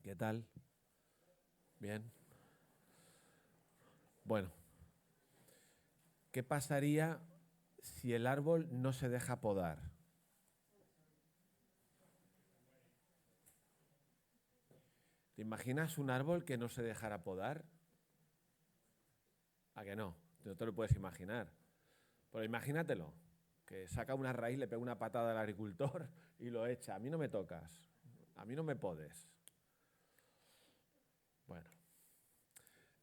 ¿Qué tal? Bien. Bueno, ¿qué pasaría si el árbol no se deja podar? ¿Te imaginas un árbol que no se dejara podar? ¿A que no? No te lo puedes imaginar. Pero imagínatelo, que saca una raíz, le pega una patada al agricultor y lo echa. A mí no me tocas, a mí no me podes. Bueno,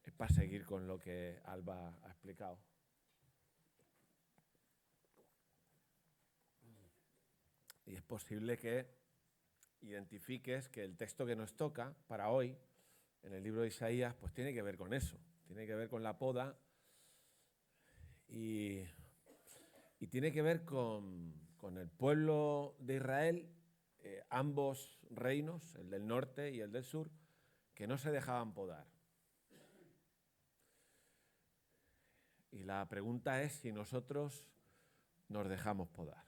es para seguir con lo que Alba ha explicado. Y es posible que identifiques que el texto que nos toca para hoy, en el libro de Isaías, pues tiene que ver con eso. Tiene que ver con la poda y tiene que ver con el pueblo de Israel, ambos reinos, el del norte y el del sur, que no se dejaban podar. Y la pregunta es si nosotros nos dejamos podar.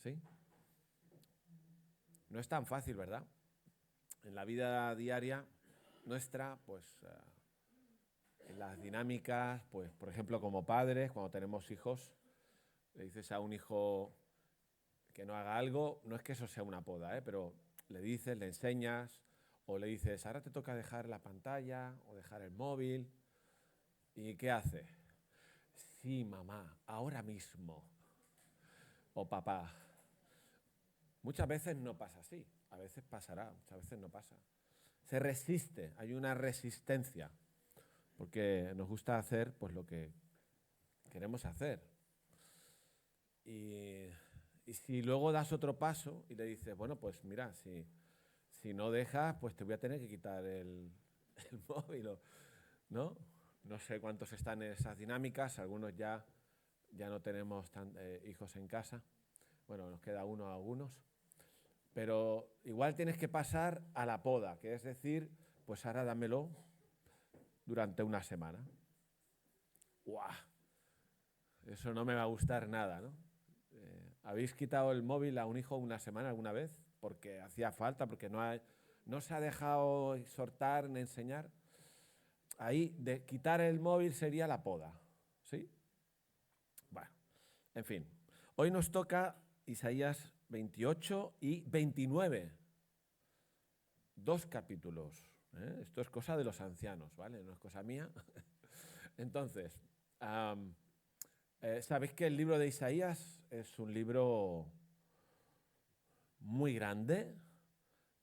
¿Sí? No es tan fácil, ¿verdad? En la vida diaria nuestra, pues en las dinámicas, pues por ejemplo como padres, cuando tenemos hijos, le dices a un hijo que no haga algo, no es que eso sea una poda, pero le dices, le enseñas, o le dices, ahora te toca dejar la pantalla o dejar el móvil. ¿Y qué hace? Sí, mamá, ahora mismo. O papá. Muchas veces no pasa así, a veces pasará, muchas veces no pasa. Se resiste, hay una resistencia, porque nos gusta hacer pues lo que queremos hacer. Y si luego das otro paso y le dices, bueno, pues mira, si no dejas, pues te voy a tener que quitar el móvil, ¿no? No sé cuántos están en esas dinámicas, algunos ya no tenemos hijos en casa. Bueno, nos queda uno a algunos. Pero igual tienes que pasar a la poda, que es decir, pues ahora dámelo durante una semana. ¡Guau! Eso no me va a gustar nada, ¿no? ¿Habéis quitado el móvil a un hijo una semana alguna vez? Porque hacía falta, porque no se ha dejado exhortar ni enseñar. Ahí, de quitar el móvil sería la poda, ¿sí? Bueno, en fin. Hoy nos toca Isaías 28 y 29. 2 capítulos. Esto es cosa de los ancianos, ¿vale? No es cosa mía. Entonces, sabéis que el libro de Isaías es un libro muy grande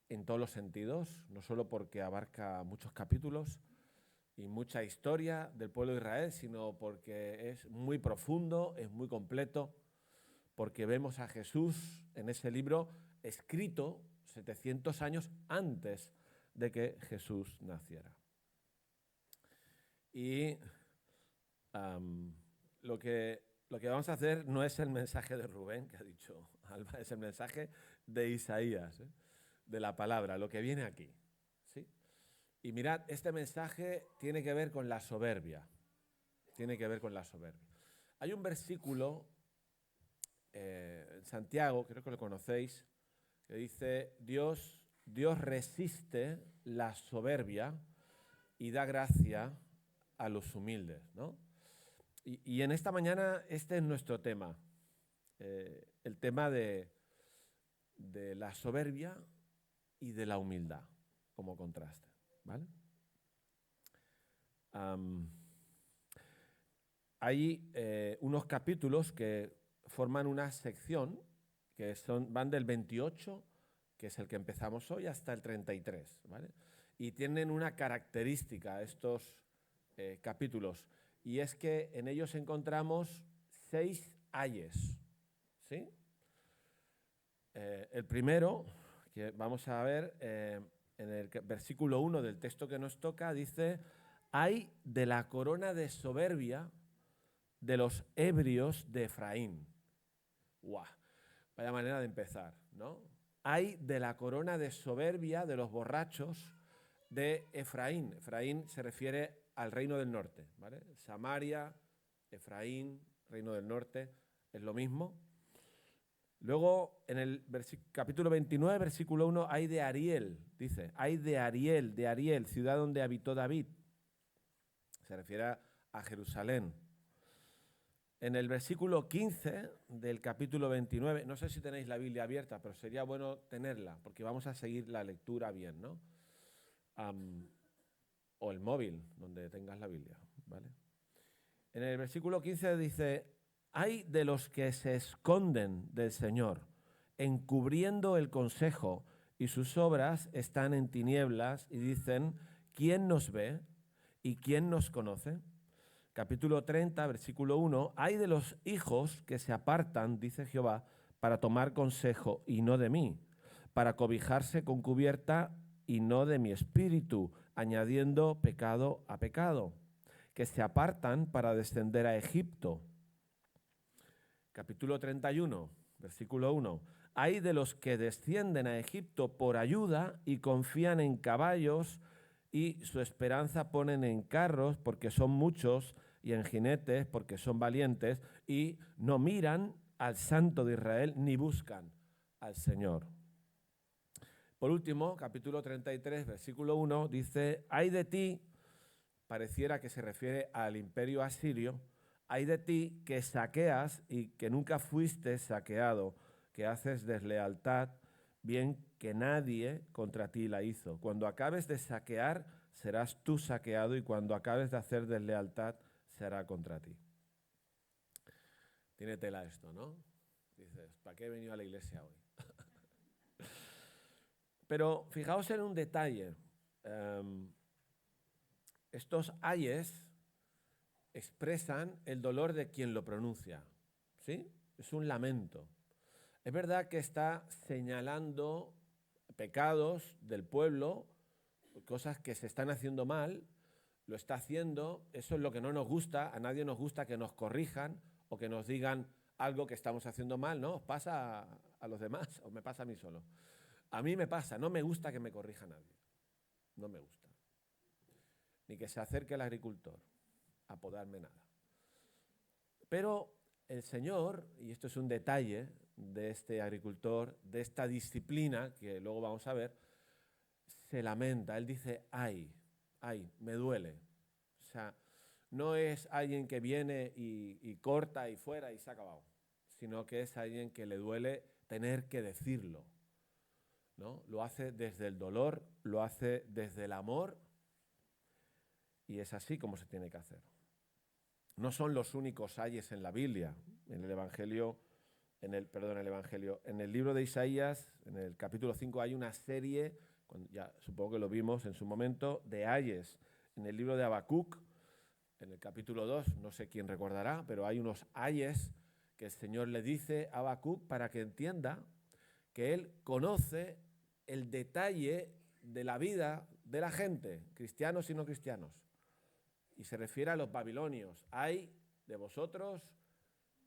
en todos los sentidos, no solo porque abarca muchos capítulos y mucha historia del pueblo de Israel, sino porque es muy profundo, es muy completo, porque vemos a Jesús en ese libro escrito 700 años antes de que Jesús naciera. Y lo que vamos a hacer no es el mensaje de Rubén, que ha dicho Alba, es el mensaje de Isaías, de la palabra, lo que viene aquí. ¿Sí? Y mirad, este mensaje tiene que ver con la soberbia. Tiene que ver con la soberbia. Hay un versículo en Santiago, creo que lo conocéis, que dice, Dios resiste la soberbia y da gracia a los humildes, ¿no? Y en esta mañana este es nuestro tema, el tema de la soberbia y de la humildad como contraste, ¿vale? Hay unos capítulos que forman una sección que van del 28, que es el que empezamos hoy, hasta el 33, ¿vale? Y tienen una característica estos capítulos, y es que en ellos encontramos 6 ayes, ¿sí? El primero, que vamos a ver en el versículo 1 del texto que nos toca, dice, ay de la corona de soberbia de los ebrios de Efraín. ¡Guau! Vaya manera de empezar, ¿no? Ay de la corona de soberbia de los borrachos de Efraín. Efraín se refiere al reino del norte, ¿vale? Samaria, Efraín, reino del norte, es lo mismo. Luego, en el capítulo 29, versículo 1, hay de Ariel, dice, hay de Ariel, ciudad donde habitó David. Se refiere a Jerusalén. En el versículo 15 del capítulo 29, no sé si tenéis la Biblia abierta, pero sería bueno tenerla, porque vamos a seguir la lectura bien, ¿no? O el móvil, donde tengas la Biblia, ¿vale? En el versículo 15 dice, hay de los que se esconden del Señor, encubriendo el consejo, y sus obras están en tinieblas, y dicen, ¿quién nos ve y quién nos conoce? Capítulo 30, versículo 1, hay de los hijos que se apartan, dice Jehová, para tomar consejo y no de mí, para cobijarse con cubierta y no de mi espíritu, añadiendo pecado a pecado, que se apartan para descender a Egipto. Capítulo 31, versículo 1, hay de los que descienden a Egipto por ayuda y confían en caballos y su esperanza ponen en carros porque son muchos y en jinetes porque son valientes y no miran al Santo de Israel ni buscan al Señor. Por último, capítulo 33, versículo 1, dice, ay de ti, pareciera que se refiere al imperio asirio, ay de ti que saqueas y que nunca fuiste saqueado, que haces deslealtad, bien que nadie contra ti la hizo. Cuando acabes de saquear, serás tú saqueado, y cuando acabes de hacer deslealtad, será contra ti. Tiene tela esto, ¿no? Dices, ¿para qué he venido a la iglesia hoy? Pero fijaos en un detalle. Estos ayes expresan el dolor de quien lo pronuncia, ¿sí? Es un lamento. Es verdad que está señalando pecados del pueblo, cosas que se están haciendo mal, lo está haciendo, eso es lo que no nos gusta, a nadie nos gusta que nos corrijan o que nos digan algo que estamos haciendo mal, ¿no? ¿Os pasa a los demás o me pasa a mí solo? A mí me pasa, no me gusta que me corrija nadie, no me gusta. Ni que se acerque el agricultor a podarme nada. Pero el Señor, y esto es un detalle de este agricultor, de esta disciplina, que luego vamos a ver, se lamenta, él dice, ay, me duele. O sea, no es alguien que viene y corta y fuera y se ha acabado, sino que es alguien que le duele tener que decirlo, ¿no? Lo hace desde el dolor, lo hace desde el amor, y es así como se tiene que hacer. No son los únicos ayes en la Biblia. En el Evangelio, en el libro de Isaías, en el capítulo 5, hay una serie, ya supongo que lo vimos en su momento, de ayes. En el libro de Habacuc, en el capítulo 2, no sé quién recordará, pero hay unos ayes que el Señor le dice a Habacuc para que entienda que Él conoce el detalle de la vida de la gente, cristianos y no cristianos. Y se refiere a los babilonios. Hay de vosotros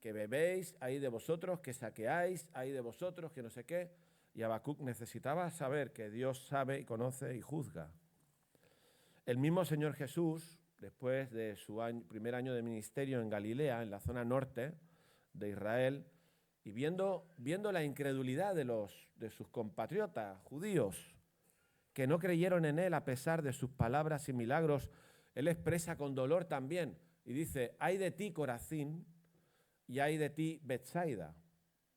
que bebéis, hay de vosotros que saqueáis, hay de vosotros que no sé qué. Y Habacuc necesitaba saber que Dios sabe y conoce y juzga. El mismo Señor Jesús, después de su primer año de ministerio en Galilea, en la zona norte de Israel, y viendo la incredulidad de sus compatriotas judíos que no creyeron en él a pesar de sus palabras y milagros, él expresa con dolor también y dice, ay de ti, Corazín, y ay de ti, Betsaida,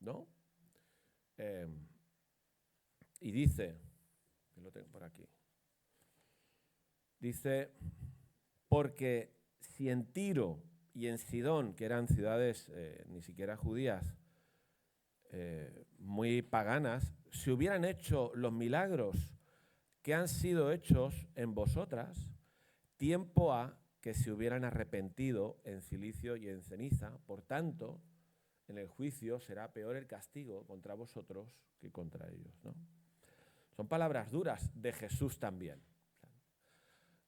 ¿no? Y dice, que lo tengo por aquí, dice, porque si en Tiro y en Sidón, que eran ciudades ni siquiera judías, muy paganas, se hubieran hecho los milagros que han sido hechos en vosotras, tiempo ha que se hubieran arrepentido en cilicio y en ceniza. Por tanto, en el juicio será peor el castigo contra vosotros que contra ellos, ¿no? Son palabras duras de Jesús también.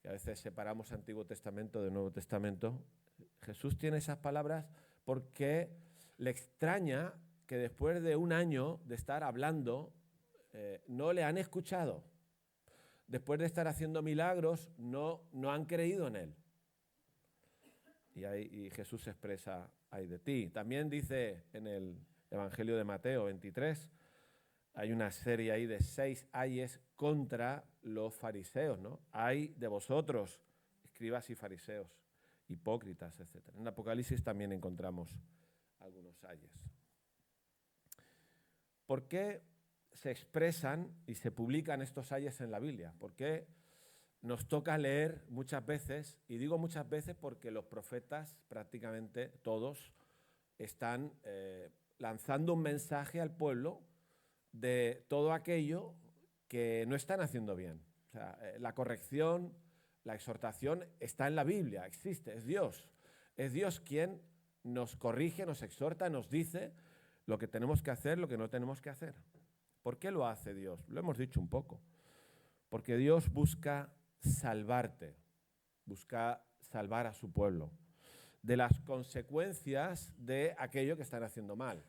Y a veces separamos Antiguo Testamento del Nuevo Testamento. Jesús tiene esas palabras porque le extraña que después de un año de estar hablando, no le han escuchado. Después de estar haciendo milagros, no han creído en él. Y Jesús expresa, ay de ti. También dice en el Evangelio de Mateo 23, hay una serie ahí de 6 ayes contra los fariseos, ¿no? Ay de vosotros, escribas y fariseos, hipócritas, etc. En Apocalipsis también encontramos algunos ayes. ¿Por qué se expresan y se publican estos ayes en la Biblia? ¿Por qué nos toca leer muchas veces? Y digo muchas veces porque los profetas, prácticamente todos, están lanzando un mensaje al pueblo de todo aquello que no están haciendo bien. O sea, la corrección, la exhortación está en la Biblia, existe, es Dios. Es Dios quien nos corrige, nos exhorta, nos dice lo que tenemos que hacer, lo que no tenemos que hacer. ¿Por qué lo hace Dios? Lo hemos dicho un poco. Porque Dios busca salvarte, busca salvar a su pueblo de las consecuencias de aquello que están haciendo mal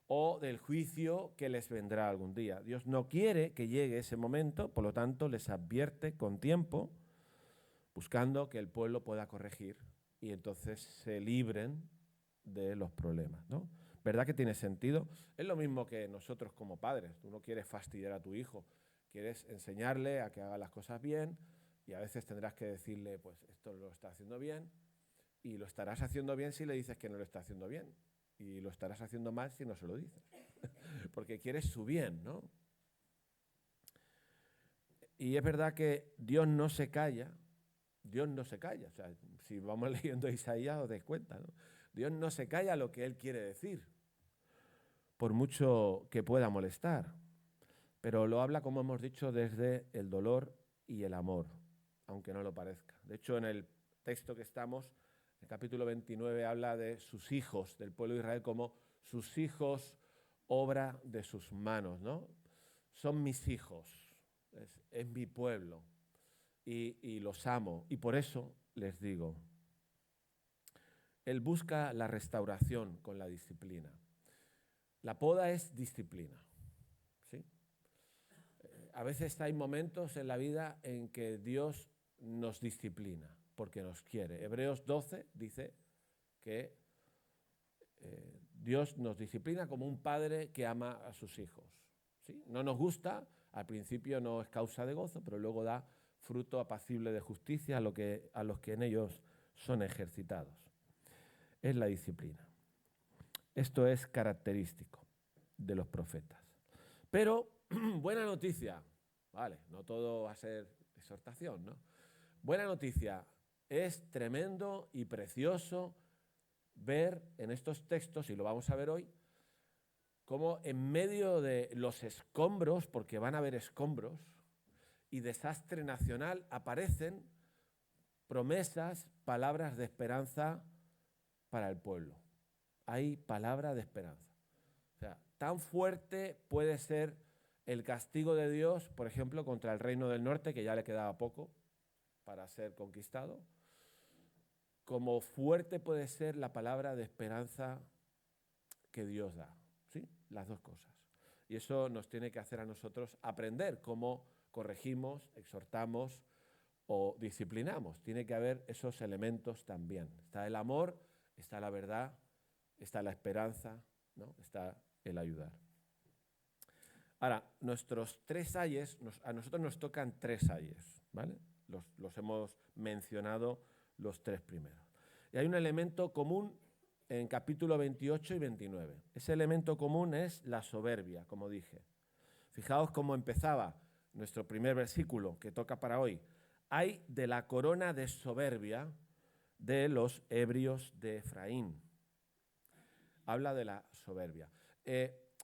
o del juicio que les vendrá algún día. Dios no quiere que llegue ese momento, por lo tanto les advierte con tiempo, buscando que el pueblo pueda corregir y entonces se libren de los problemas, ¿no? ¿Verdad que tiene sentido? Es lo mismo que nosotros como padres. Tú no quieres fastidiar a tu hijo, quieres enseñarle a que haga las cosas bien y a veces tendrás que decirle, pues esto lo está haciendo bien y lo estarás haciendo bien si le dices que no lo está haciendo bien y lo estarás haciendo mal si no se lo dices, porque quieres su bien, ¿no? Y es verdad que Dios no se calla, Dios no se calla. O sea, si vamos leyendo Isaías os dais cuenta, ¿no? Dios no se calla lo que Él quiere decir, por mucho que pueda molestar. Pero lo habla, como hemos dicho, desde el dolor y el amor, aunque no lo parezca. De hecho, en el texto que estamos, el capítulo 29 habla de sus hijos, del pueblo de Israel, como sus hijos, obra de sus manos, ¿no? Son mis hijos, es mi pueblo y los amo. Y por eso les digo, Él busca la restauración con la disciplina. La poda es disciplina, ¿sí? A veces hay momentos en la vida en que Dios nos disciplina porque nos quiere. Hebreos 12 dice que Dios nos disciplina como un padre que ama a sus hijos, ¿sí? No nos gusta, al principio no es causa de gozo, pero luego da fruto apacible de justicia a los que en ellos son ejercitados. Es la disciplina. Esto es característico de los profetas. Pero, buena noticia, vale, no todo va a ser exhortación, ¿no? Buena noticia, es tremendo y precioso ver en estos textos, y lo vamos a ver hoy, cómo en medio de los escombros, porque van a haber escombros, y desastre nacional, aparecen promesas, palabras de esperanza para el pueblo. Hay palabra de esperanza. O sea, tan fuerte puede ser el castigo de Dios, por ejemplo, contra el reino del norte, que ya le quedaba poco para ser conquistado, como fuerte puede ser la palabra de esperanza que Dios da, ¿sí? Las dos cosas. Y eso nos tiene que hacer a nosotros aprender cómo corregimos, exhortamos o disciplinamos. Tiene que haber esos elementos también. Está el amor, está la verdad, está la esperanza, ¿no? Está el ayudar. Ahora, nuestros 3 ayes, a nosotros nos tocan 3 ayes, ¿vale? Los hemos mencionado los 3 primeros. Y hay un elemento común en capítulo 28 y 29. Ese elemento común es la soberbia, como dije. Fijaos cómo empezaba nuestro primer versículo que toca para hoy. Hay de la corona de soberbia de los ebrios de Efraín. Habla de la soberbia.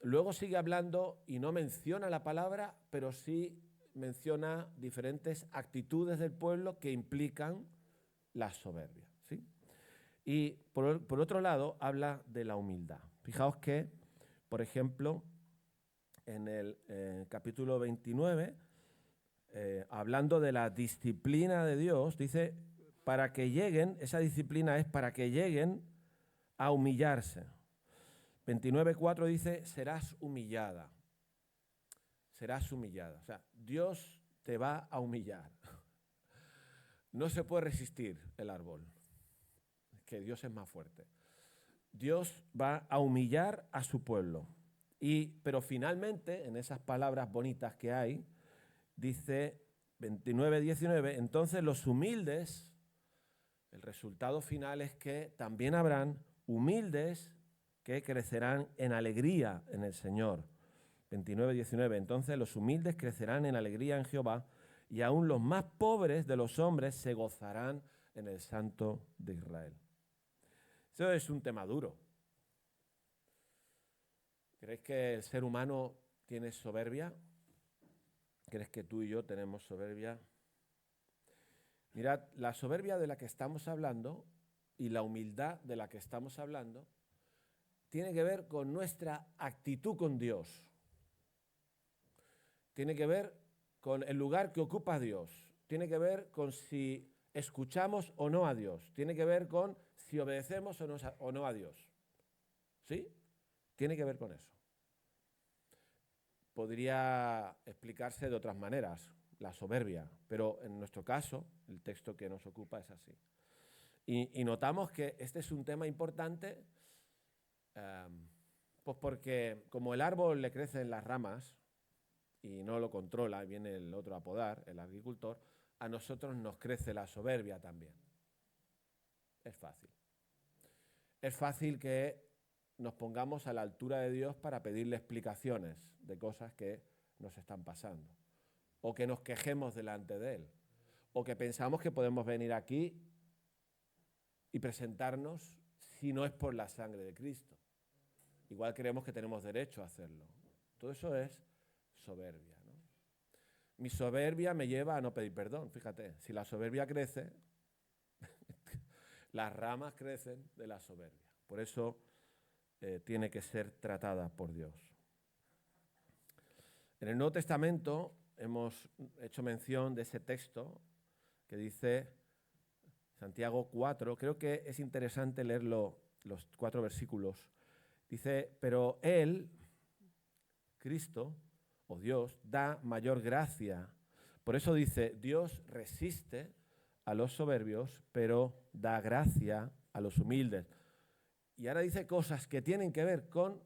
Luego sigue hablando y no menciona la palabra, pero sí menciona diferentes actitudes del pueblo que implican la soberbia, ¿sí? Y por otro lado, habla de la humildad. Fijaos que, por ejemplo, en el capítulo 29, hablando de la disciplina de Dios, dice, para que lleguen, esa disciplina es para que lleguen a humillarse. 29:4 dice, serás humillada. Serás humillada. O sea, Dios te va a humillar. No se puede resistir el árbol. Es que Dios es más fuerte. Dios va a humillar a su pueblo. Pero finalmente, en esas palabras bonitas que hay, dice 29-19, entonces los humildes, el resultado final es que también habrán humildes que crecerán en alegría en el Señor. 29-19, entonces los humildes crecerán en alegría en Jehová, y aún los más pobres de los hombres se gozarán en el Santo de Israel. Eso es un tema duro. ¿Crees que el ser humano tiene soberbia? ¿Crees que tú y yo tenemos soberbia? Mirad, la soberbia de la que estamos hablando y la humildad de la que estamos hablando tiene que ver con nuestra actitud con Dios. Tiene que ver con el lugar que ocupa Dios. Tiene que ver con si escuchamos o no a Dios. Tiene que ver con si obedecemos o no a Dios. ¿Sí? Tiene que ver con eso. Podría explicarse de otras maneras, la soberbia, pero en nuestro caso, el texto que nos ocupa es así. Y notamos que este es un tema importante, pues porque como el árbol le crecen las ramas y no lo controla, viene el otro a podar, el agricultor, a nosotros nos crece la soberbia también. Es fácil. Es fácil que nos pongamos a la altura de Dios para pedirle explicaciones de cosas que nos están pasando, o que nos quejemos delante de Él, o que pensamos que podemos venir aquí y presentarnos si no es por la sangre de Cristo. Igual creemos que tenemos derecho a hacerlo. Todo eso es soberbia, ¿no? Mi soberbia me lleva a no pedir perdón. Fíjate, si la soberbia crece, las ramas crecen de la soberbia. Por eso tiene que ser tratada por Dios. En el Nuevo Testamento hemos hecho mención de ese texto que dice Santiago 4. Creo que es interesante leerlo, los 4 versículos. Dice, pero Él, Cristo, o Dios, da mayor gracia. Por eso dice, Dios resiste a los soberbios, pero da gracia a los humildes. Y ahora dice cosas que tienen que ver con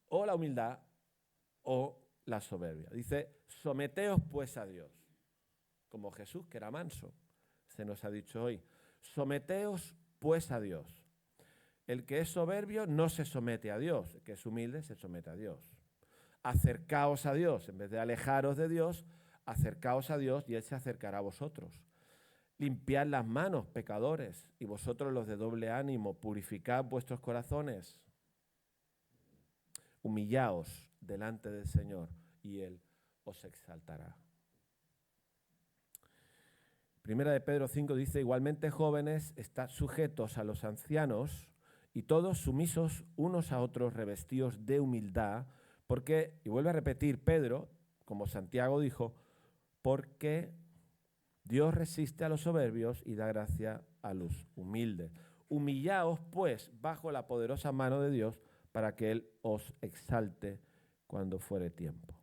o la humildad o la soberbia. Dice, someteos pues a Dios, como Jesús, que era manso, se nos ha dicho hoy. Someteos pues a Dios. El que es soberbio no se somete a Dios, el que es humilde se somete a Dios. Acercaos a Dios, en vez de alejaros de Dios, acercaos a Dios y Él se acercará a vosotros. Limpiad las manos, pecadores, y vosotros los de doble ánimo, purificad vuestros corazones. Humillaos delante del Señor y Él os exaltará. Primera de Pedro 5 dice, igualmente jóvenes, estad sujetos a los ancianos y todos sumisos unos a otros, revestidos de humildad, porque, y vuelve a repetir Pedro, como Santiago dijo, porque Dios resiste a los soberbios y da gracia a los humildes. Humillaos, pues, bajo la poderosa mano de Dios, para que Él os exalte cuando fuere tiempo.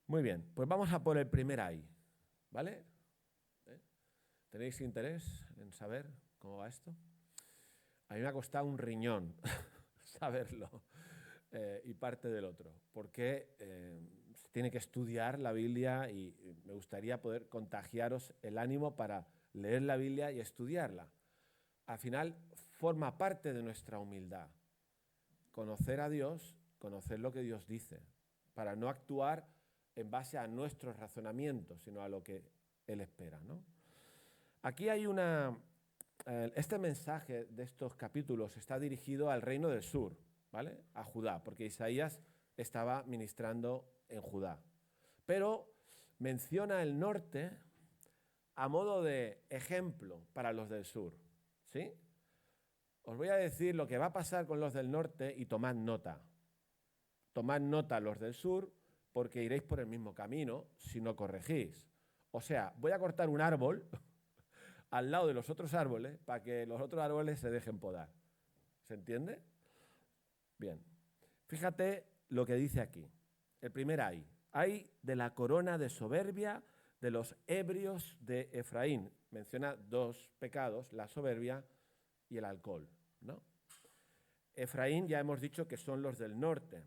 Muy bien, pues vamos a por el primer ay, ¿vale? ¿Tenéis interés en saber cómo va esto? A mí me ha costado un riñón saberlo y parte del otro, porque se tiene que estudiar la Biblia y me gustaría poder contagiaros el ánimo para leer la Biblia y estudiarla. Al final forma parte de nuestra humildad, conocer a Dios, conocer lo que Dios dice, para no actuar en base a nuestros razonamientos, sino a lo que Él espera, ¿no? Aquí hay este mensaje de estos capítulos está dirigido al reino del sur, ¿vale? A Judá, porque Isaías estaba ministrando en Judá. Pero menciona el norte a modo de ejemplo para los del sur, ¿sí? Os voy a decir lo que va a pasar con los del norte y tomad nota. Tomad nota los del sur porque iréis por el mismo camino si no corregís. O sea, voy a cortar un árbol al lado de los otros árboles para que los otros árboles se dejen podar. ¿Se entiende? Bien. Fíjate lo que dice aquí. El primer ay. Ay de la corona de soberbia de los ebrios de Efraín. Menciona 2 pecados, la soberbia y el alcohol, ¿no? Efraín ya hemos dicho que son los del norte.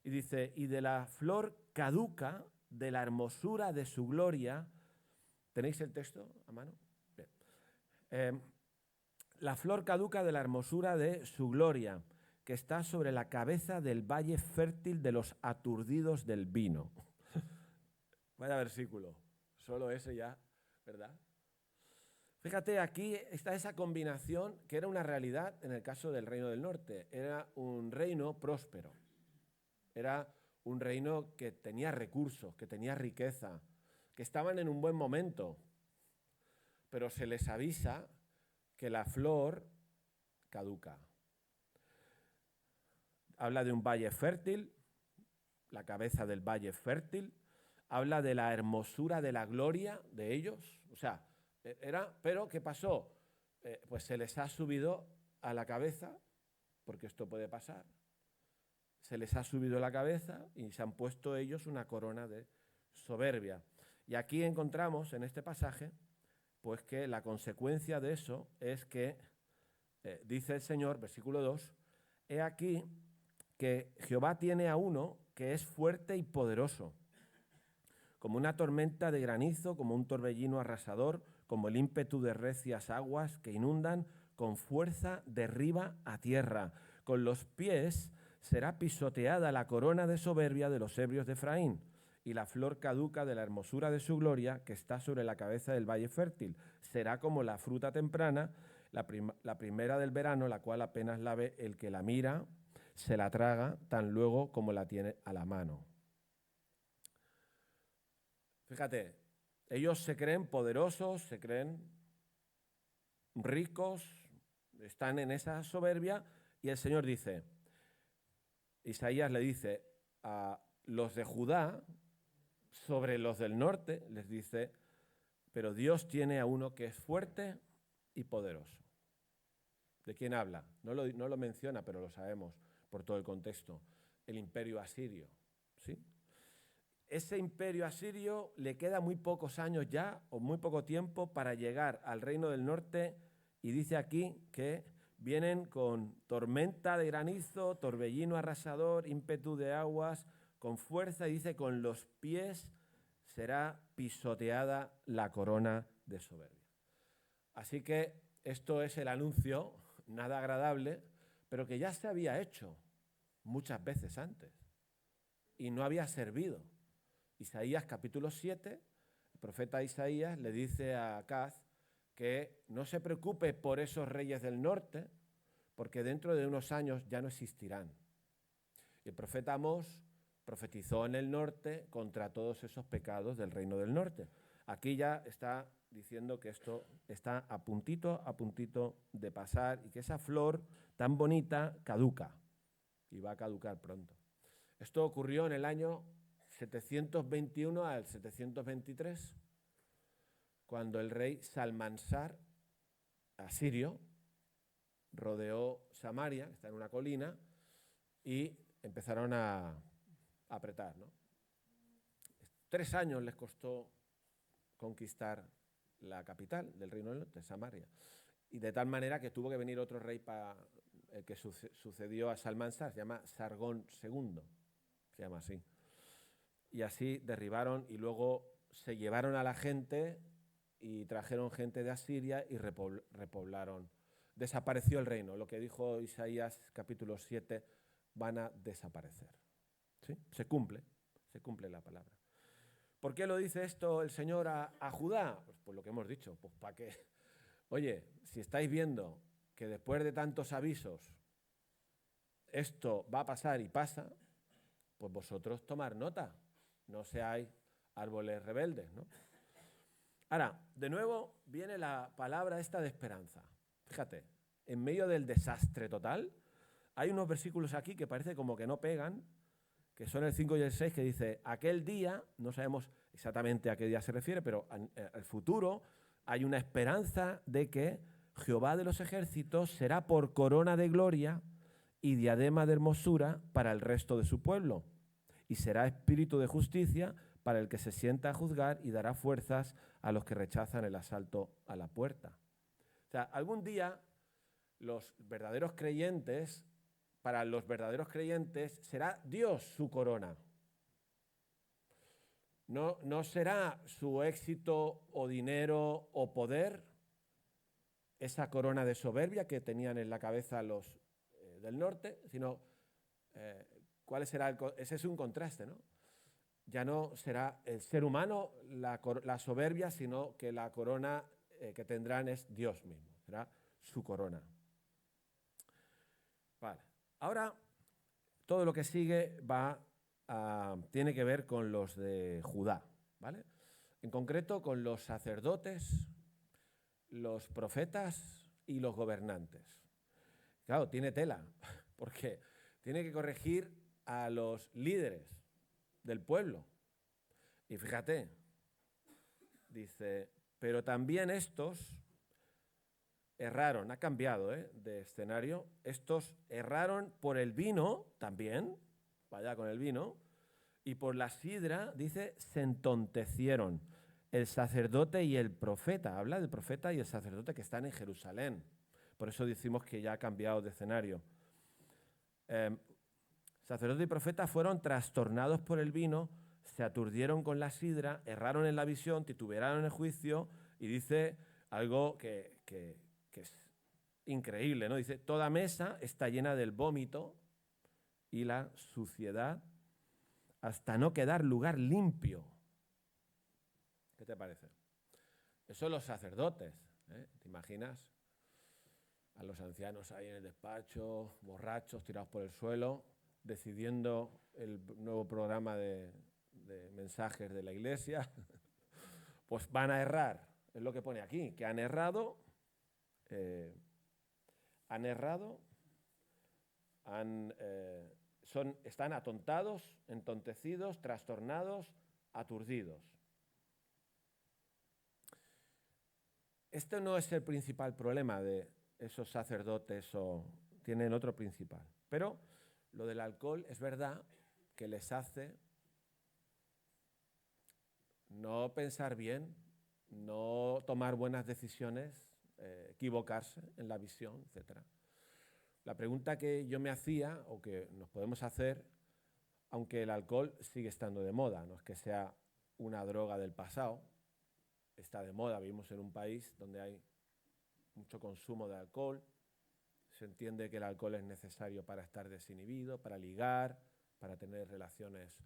Y dice, y de la flor caduca, de la hermosura de su gloria. ¿Tenéis el texto a mano? Bien. La flor caduca de la hermosura de su gloria, que está sobre la cabeza del valle fértil de los aturdidos del vino. Vaya versículo, solo ese ya, ¿verdad? Fíjate, aquí está esa combinación que era una realidad en el caso del Reino del Norte. Era un reino próspero, era un reino que tenía recursos, que tenía riqueza, que estaban en un buen momento, pero se les avisa que la flor caduca. Habla de un valle fértil, la cabeza del valle fértil, habla de la hermosura de la gloria de ellos, o sea, pero ¿qué pasó? Pues se les ha subido a la cabeza, porque esto puede pasar, se les ha subido la cabeza y se han puesto ellos una corona de soberbia. Y aquí encontramos en este pasaje, pues que la consecuencia de eso es que, dice el Señor, versículo 2, he aquí que Jehová tiene a uno que es fuerte y poderoso, como una tormenta de granizo, como un torbellino arrasador, como el ímpetu de recias aguas que inundan, con fuerza derriba a tierra. Con los pies será pisoteada la corona de soberbia de los ebrios de Efraín, y la flor caduca de la hermosura de su gloria, que está sobre la cabeza del valle fértil. Será como la fruta temprana, la primera del verano, la cual apenas la ve el que la mira, se la traga tan luego como la tiene a la mano. Fíjate, ellos se creen poderosos, se creen ricos, están en esa soberbia, y el Señor dice, Isaías le dice a los de Judá, sobre los del norte, les dice, pero Dios tiene a uno que es fuerte y poderoso. ¿De quién habla? No lo menciona, pero lo sabemos por todo el contexto. El imperio asirio, ¿sí? Ese imperio asirio le queda muy pocos años ya, o muy poco tiempo, para llegar al reino del norte, y dice aquí que vienen con tormenta de granizo, torbellino arrasador, ímpetu de aguas, con fuerza, y dice, con los pies será pisoteada la corona de soberbia. Así que esto es el anuncio, nada agradable, pero que ya se había hecho muchas veces antes y no había servido. Isaías capítulo 7, el profeta Isaías le dice a Acaz que no se preocupe por esos reyes del norte, porque dentro de unos años ya no existirán. Y el profeta Amós profetizó en el norte contra todos esos pecados del reino del norte. Aquí ya está diciendo que esto está a puntito de pasar y que esa flor tan bonita caduca y va a caducar pronto. Esto ocurrió en el año 721 al 723, cuando el rey Salmansar, asirio, rodeó Samaria, que está en una colina, y empezaron a apretar, ¿no? 3 años les costó conquistar la capital del reino del norte, Samaria, y de tal manera que tuvo que venir otro rey que sucedió a Salmansar, se llama Sargón II, se llama así. Y así derribaron y luego se llevaron a la gente y trajeron gente de Asiria y repoblaron. Desapareció el reino. Lo que dijo Isaías capítulo 7, van a desaparecer. ¿Sí? Se cumple la palabra. ¿Por qué lo dice esto el Señor a Judá? Pues por lo que hemos dicho, pues para qué. Oye, si estáis viendo que después de tantos avisos esto va a pasar y pasa, pues vosotros tomar nota. No seáis árboles rebeldes, ¿no? Ahora, de nuevo viene la palabra esta de esperanza. Fíjate, en medio del desastre total, hay unos versículos aquí que parece como que no pegan, que son el 5 y el 6, que dice, aquel día, no sabemos exactamente a qué día se refiere, pero al futuro hay una esperanza de que Jehová de los ejércitos será por corona de gloria y diadema de hermosura para el resto de su pueblo, y será espíritu de justicia para el que se sienta a juzgar y dará fuerzas a los que rechazan el asalto a la puerta. O sea, algún día los verdaderos creyentes, para los verdaderos creyentes, será Dios su corona. No será su éxito o dinero o poder, esa corona de soberbia que tenían en la cabeza los del norte, sino ¿cuál será ese es un contraste, ¿no? Ya no será el ser humano la soberbia, sino que la corona que tendrán es Dios mismo, será su corona. Vale. Ahora, todo lo que sigue tiene que ver con los de Judá, ¿vale? En concreto con los sacerdotes, los profetas y los gobernantes. Claro, tiene tela, porque tiene que corregir a los líderes del pueblo. Y fíjate, dice, pero también estos erraron, ha cambiado de escenario, estos erraron por el vino también, vaya con el vino, y por la sidra, dice, se entontecieron el sacerdote y el profeta, habla del profeta y el sacerdote que están en Jerusalén. Por eso decimos que ya ha cambiado de escenario. Sacerdote y profeta fueron trastornados por el vino, se aturdieron con la sidra, erraron en la visión, tituberaron en el juicio, y dice algo que es increíble, ¿no? Dice, toda mesa está llena del vómito y la suciedad hasta no quedar lugar limpio. ¿Qué te parece? Eso son los sacerdotes, ¿eh? ¿Te imaginas? A los ancianos ahí en el despacho, borrachos, tirados por el suelo, decidiendo el nuevo programa de mensajes de la iglesia. Pues van a errar, es lo que pone aquí, que han errado, están atontados, entontecidos, trastornados, aturdidos. Este no es el principal problema de esos sacerdotes, tienen otro principal. Pero lo del alcohol es verdad que les hace no pensar bien, no tomar buenas decisiones, equivocarse en la visión, etc. La pregunta que yo me hacía, o que nos podemos hacer, aunque el alcohol sigue estando de moda, no es que sea una droga del pasado, está de moda, vivimos en un país donde hay mucho consumo de alcohol, se entiende que el alcohol es necesario para estar desinhibido, para ligar, para tener relaciones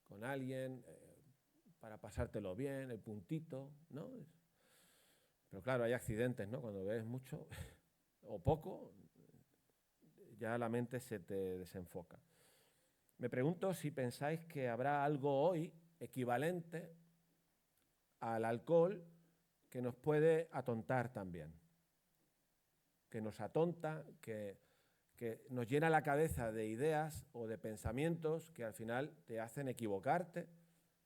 con alguien, para pasártelo bien, el puntito, ¿no? Pero claro, hay accidentes, ¿no? Cuando bebes mucho o poco, ya la mente se te desenfoca. Me pregunto si pensáis que habrá algo hoy equivalente al alcohol que nos puede atontar también, que nos atonta, que nos llena la cabeza de ideas o de pensamientos que al final te hacen equivocarte,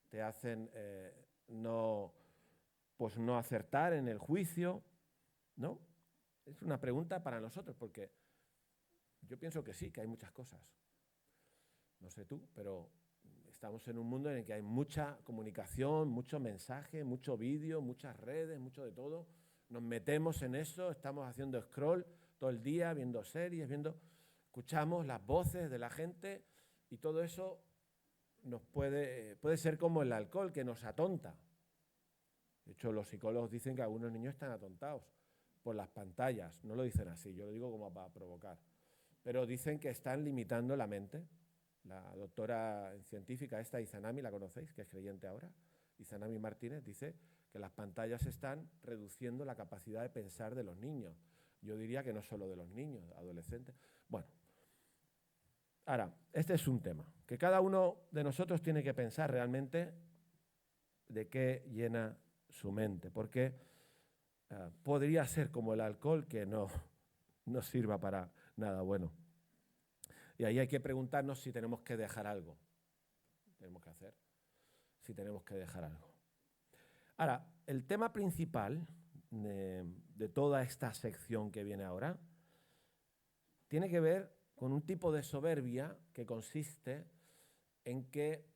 te hacen no acertar en el juicio, ¿no? Es una pregunta para nosotros, porque yo pienso que sí, que hay muchas cosas. No sé tú, pero estamos en un mundo en el que hay mucha comunicación, mucho mensaje, mucho vídeo, muchas redes, mucho de todo. Nos metemos en eso, estamos haciendo scroll todo el día, viendo series, escuchamos las voces de la gente y todo eso nos puede ser como el alcohol, que nos atonta. De hecho, los psicólogos dicen que algunos niños están atontados por las pantallas. No lo dicen así, yo lo digo como para provocar. Pero dicen que están limitando la mente. La doctora científica esta, Izanami, ¿la conocéis? Que es creyente ahora. Izanami Martínez dice que las pantallas están reduciendo la capacidad de pensar de los niños. Yo diría que no solo de los niños, adolescentes. Bueno, ahora, este es un tema que cada uno de nosotros tiene que pensar realmente de qué llena su mente, porque podría ser como el alcohol, que no sirva para nada bueno. Y ahí hay que preguntarnos si tenemos que dejar algo. Tenemos que hacer, si tenemos que dejar algo. Ahora, el tema principal de toda esta sección que viene ahora tiene que ver con un tipo de soberbia que consiste en que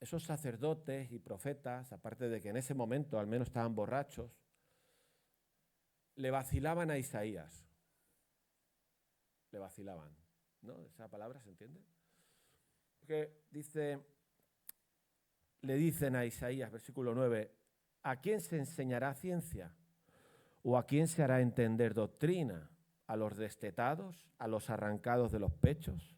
esos sacerdotes y profetas, aparte de que en ese momento al menos estaban borrachos, le vacilaban a Isaías. Le vacilaban, ¿no? ¿Esa palabra se entiende? Porque le dicen a Isaías, versículo 9, ¿a quién se enseñará ciencia? ¿O a quién se hará entender doctrina? ¿A los destetados? ¿A los arrancados de los pechos?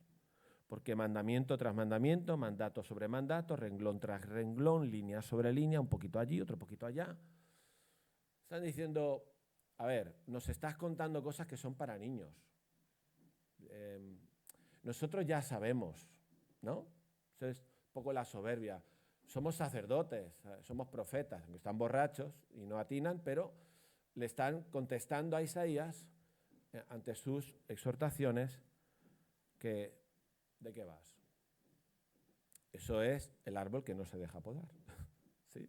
Porque mandamiento tras mandamiento, mandato sobre mandato, renglón tras renglón, línea sobre línea, un poquito allí, otro poquito allá. Están diciendo, a ver, nos estás contando cosas que son para niños. Nosotros ya sabemos, ¿no? Eso es un poco la soberbia. Somos sacerdotes, somos profetas, aunque están borrachos y no atinan, pero le están contestando a Isaías ante sus exhortaciones que, ¿de qué vas? Eso es el árbol que no se deja podar. ¿Sí?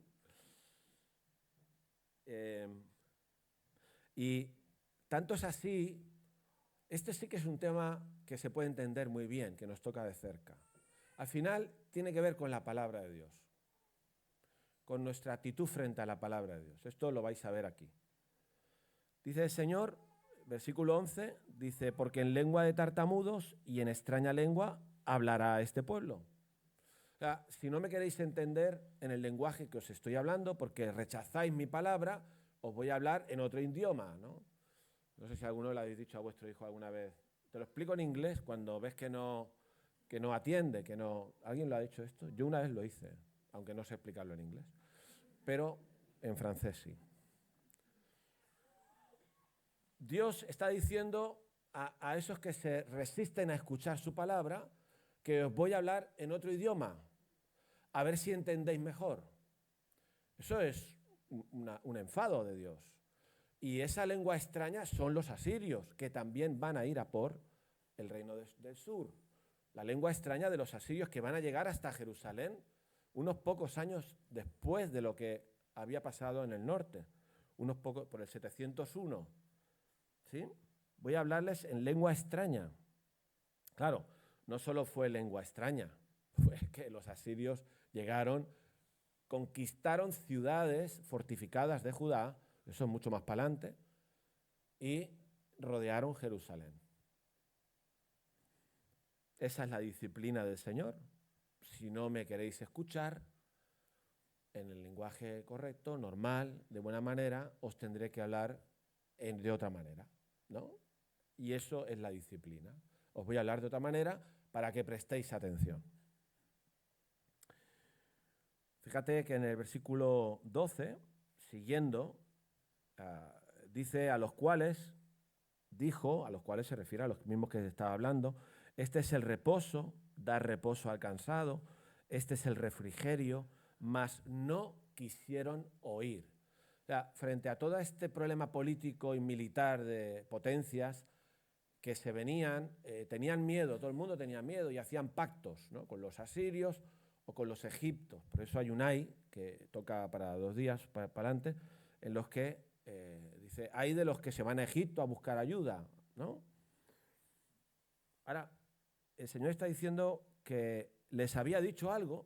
Y tanto es así, este sí que es un tema que se puede entender muy bien, que nos toca de cerca. Al final tiene que ver con la palabra de Dios, con nuestra actitud frente a la palabra de Dios. Esto lo vais a ver aquí. Dice el Señor, versículo 11, dice, porque en lengua de tartamudos y en extraña lengua hablará este pueblo. O sea, si no me queréis entender en el lenguaje que os estoy hablando, porque rechazáis mi palabra, os voy a hablar en otro idioma, ¿no? No sé si alguno le habéis dicho a vuestro hijo alguna vez, te lo explico en inglés cuando ves que no atiende, que no... ¿Alguien lo ha dicho esto? Yo una vez lo hice, aunque no sé explicarlo en inglés, pero en francés sí. Dios está diciendo a esos que se resisten a escuchar su palabra que os voy a hablar en otro idioma, a ver si entendéis mejor. Eso es un enfado de Dios. Y esa lengua extraña son los asirios, que también van a ir a por el reino del sur. La lengua extraña de los asirios que van a llegar hasta Jerusalén unos pocos años después de lo que había pasado en el norte, unos pocos por el 701. ¿Sí? Voy a hablarles en lengua extraña. Claro, no solo fue lengua extraña, fue que los asirios llegaron, conquistaron ciudades fortificadas de Judá, eso es mucho más para adelante, y rodearon Jerusalén. Esa es la disciplina del Señor. Si no me queréis escuchar en el lenguaje correcto, normal, de buena manera, os tendré que hablar de otra manera, ¿no? Y eso es la disciplina. Os voy a hablar de otra manera para que prestéis atención. Fíjate que en el versículo 12, siguiendo, dice a los cuales se refiere a los mismos que estaba hablando, este es el reposo, dar reposo al cansado, este es el refrigerio, mas no quisieron oír. O sea, frente a todo este problema político y militar de potencias que se venían, tenían miedo, todo el mundo tenía miedo y hacían pactos, ¿no?, con los asirios o con los egipcios. Por eso hay un ay, que toca para 2 días para adelante, en los que dice, hay de los que se van a Egipto a buscar ayuda, ¿no? Ahora, el Señor está diciendo que les había dicho algo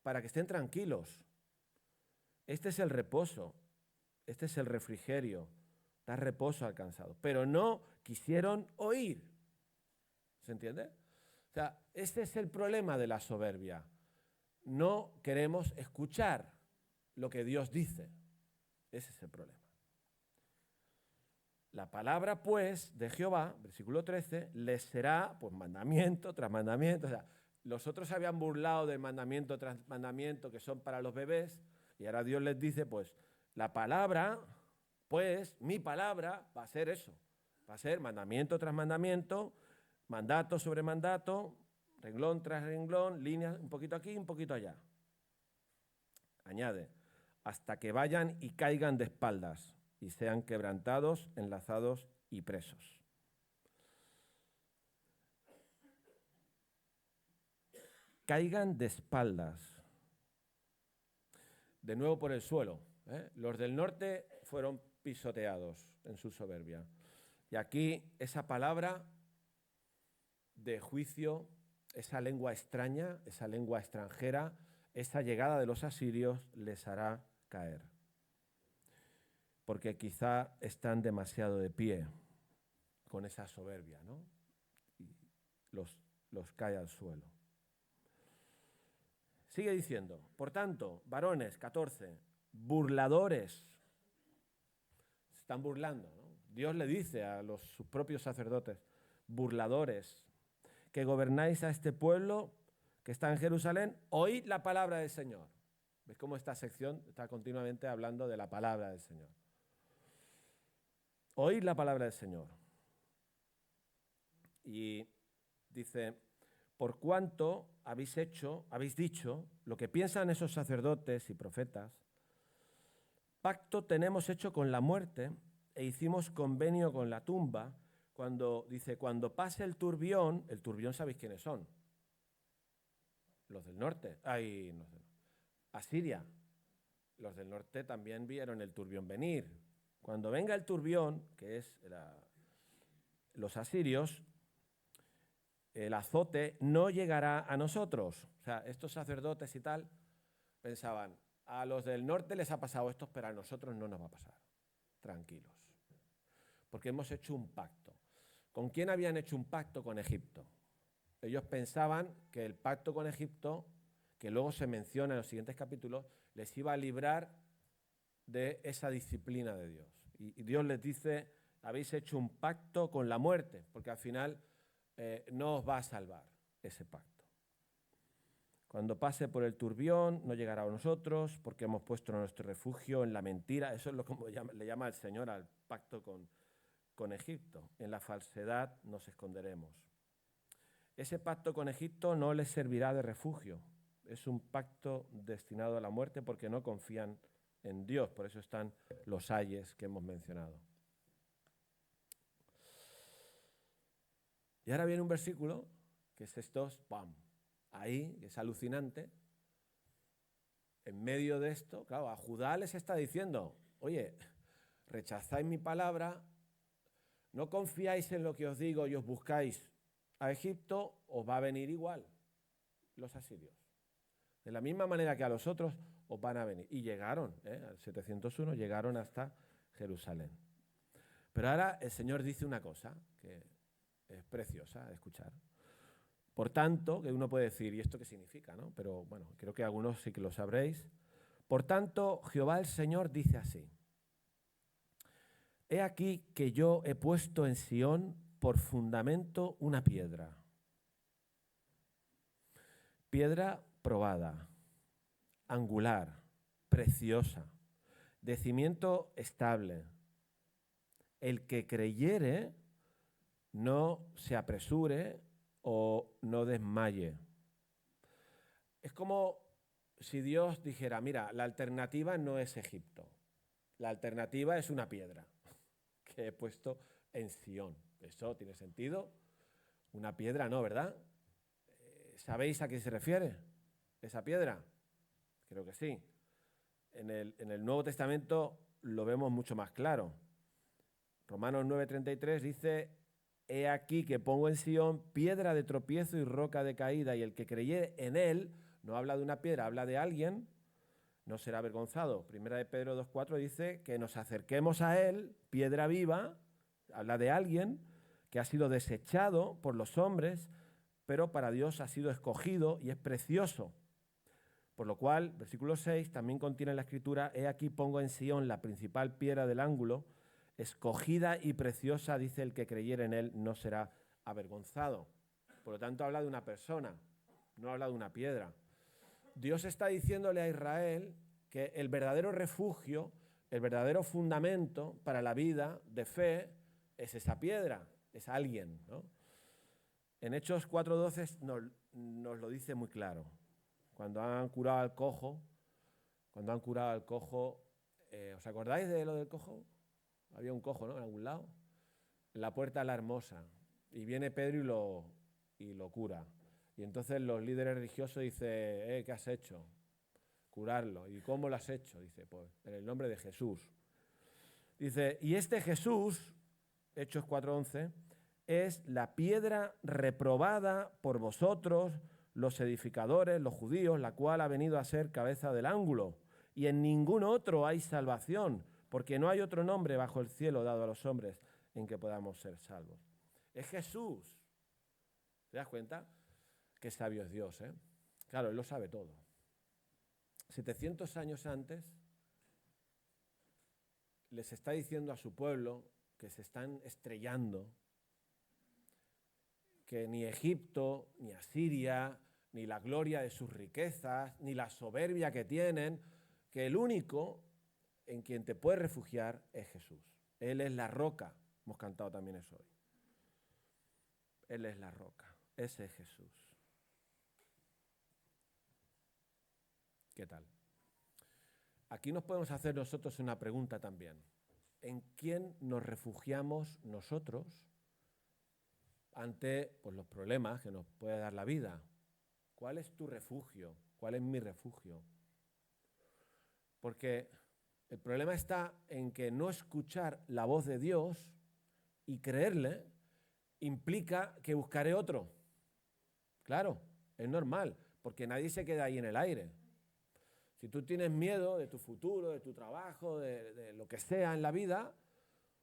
para que estén tranquilos. Este es el reposo, este es el refrigerio, da reposo al cansado. Pero no quisieron oír. ¿Se entiende? O sea, este es el problema de la soberbia. No queremos escuchar lo que Dios dice. Ese es el problema. La palabra, pues, de Jehová, versículo 13, les será, pues, mandamiento tras mandamiento. O sea, los otros habían burlado del mandamiento tras mandamiento que son para los bebés, y ahora Dios les dice, pues, la palabra, pues, mi palabra va a ser eso. Va a ser mandamiento tras mandamiento, mandato sobre mandato, renglón tras renglón, líneas un poquito aquí, un poquito allá. Añade, hasta que vayan y caigan de espaldas y sean quebrantados, enlazados y presos. Caigan de espaldas. De nuevo por el suelo. Los del norte fueron pisoteados en su soberbia. Y aquí esa palabra de juicio, esa lengua extraña, esa lengua extranjera, esa llegada de los asirios les hará caer. porque quizá están demasiado de pie con esa soberbia, ¿no? Y los cae al suelo. Sigue diciendo, por tanto, varones, 14, burladores, se están burlando, ¿no? Dios le dice a sus propios sacerdotes, burladores, que gobernáis a este pueblo que está en Jerusalén, oíd la palabra del Señor. ¿Ves cómo esta sección está continuamente hablando de la palabra del Señor? Oíd la palabra del Señor. Y dice, por cuanto habéis dicho lo que piensan esos sacerdotes y profetas, pacto tenemos hecho con la muerte e hicimos convenio con la tumba. Cuando pase el turbión ¿sabéis quiénes son? Los del norte. Asiria. Los del norte también vieron el turbión venir. Cuando venga el turbión, que es los asirios, el azote no llegará a nosotros. O sea, estos sacerdotes y tal pensaban, a los del norte les ha pasado esto, pero a nosotros no nos va a pasar. Tranquilos. Porque hemos hecho un pacto. ¿Con quién habían hecho un pacto? Con Egipto. Ellos pensaban que el pacto con Egipto, que luego se menciona en los siguientes capítulos, les iba a librar de esa disciplina de Dios. Y Dios les dice, habéis hecho un pacto con la muerte, porque al final no os va a salvar ese pacto. Cuando pase por el turbión, no llegará a nosotros, porque hemos puesto nuestro refugio en la mentira. Eso es lo que le llama el Señor al pacto con Egipto. En la falsedad nos esconderemos. Ese pacto con Egipto no les servirá de refugio. Es un pacto destinado a la muerte porque no confían en Dios. Por eso están los ayes que hemos mencionado. Y ahora viene un versículo que es estos, ¡pam! Ahí, es alucinante. En medio de esto, claro, a Judá les está diciendo, oye, rechazáis mi palabra, no confiáis en lo que os digo y os buscáis a Egipto, os va a venir igual los asirios. De la misma manera que a los otros os van a venir. Y llegaron, al 701, llegaron hasta Jerusalén. Pero ahora el Señor dice una cosa que es preciosa de escuchar. Por tanto, que uno puede decir, ¿y esto qué significa? ¿No? Pero bueno, creo que algunos sí que lo sabréis. Por tanto, Jehová el Señor dice así. He aquí que yo he puesto en Sión por fundamento una piedra. Piedra probada, angular, preciosa, de cimiento estable. El que creyere no se apresure o no desmaye. Es como si Dios dijera, mira, la alternativa no es Egipto, la alternativa es una piedra que he puesto en Sión. ¿Eso tiene sentido? Una piedra no, ¿verdad? ¿Sabéis a qué se refiere esa piedra? Creo que sí. En el Nuevo Testamento lo vemos mucho más claro. Romanos 9:33 dice, he aquí que pongo en Sión piedra de tropiezo y roca de caída, y el que creyere en él, no habla de una piedra, habla de alguien, no será avergonzado. Primera de Pedro 2:4 dice que nos acerquemos a él, piedra viva, habla de alguien que ha sido desechado por los hombres, pero para Dios ha sido escogido y es precioso. Por lo cual, versículo 6 también contiene la escritura, he aquí pongo en Sión la principal piedra del ángulo, escogida y preciosa, dice el que creyere en él, no será avergonzado. Por lo tanto, habla de una persona, no habla de una piedra. Dios está diciéndole a Israel que el verdadero refugio, el verdadero fundamento para la vida de fe es esa piedra, es alguien, ¿no? En Hechos 4:12 nos lo dice muy claro. Cuando han curado al cojo, ¿os acordáis de lo del cojo? Había un cojo, ¿no? En algún lado. En la puerta de la Hermosa. Y viene Pedro y lo cura. Y entonces los líderes religiosos dicen, ¿qué has hecho? Curarlo. ¿Y cómo lo has hecho? Dice, pues en el nombre de Jesús. Dice, y este Jesús, Hechos 4:11, es la piedra reprobada por vosotros, los edificadores, los judíos, la cual ha venido a ser cabeza del ángulo. Y en ningún otro hay salvación, porque no hay otro nombre bajo el cielo dado a los hombres en que podamos ser salvos. Es Jesús. ¿Te das cuenta? Qué sabio es Dios, ¿eh? Claro, Él lo sabe todo. 700 años antes les está diciendo a su pueblo que se están estrellando, que ni Egipto, ni Asiria, ni la gloria de sus riquezas, ni la soberbia que tienen, que el único en quien te puedes refugiar es Jesús. Él es la roca. Hemos cantado también eso hoy. Él es la roca. Ese es Jesús. ¿Qué tal? Aquí nos podemos hacer nosotros una pregunta también. ¿En quién nos refugiamos nosotros ante los problemas que nos puede dar la vida? ¿Cuál es tu refugio? ¿Cuál es mi refugio? Porque el problema está en que no escuchar la voz de Dios y creerle implica que buscaré otro. Claro, es normal, porque nadie se queda ahí en el aire. Si tú tienes miedo de tu futuro, de tu trabajo, de lo que sea en la vida,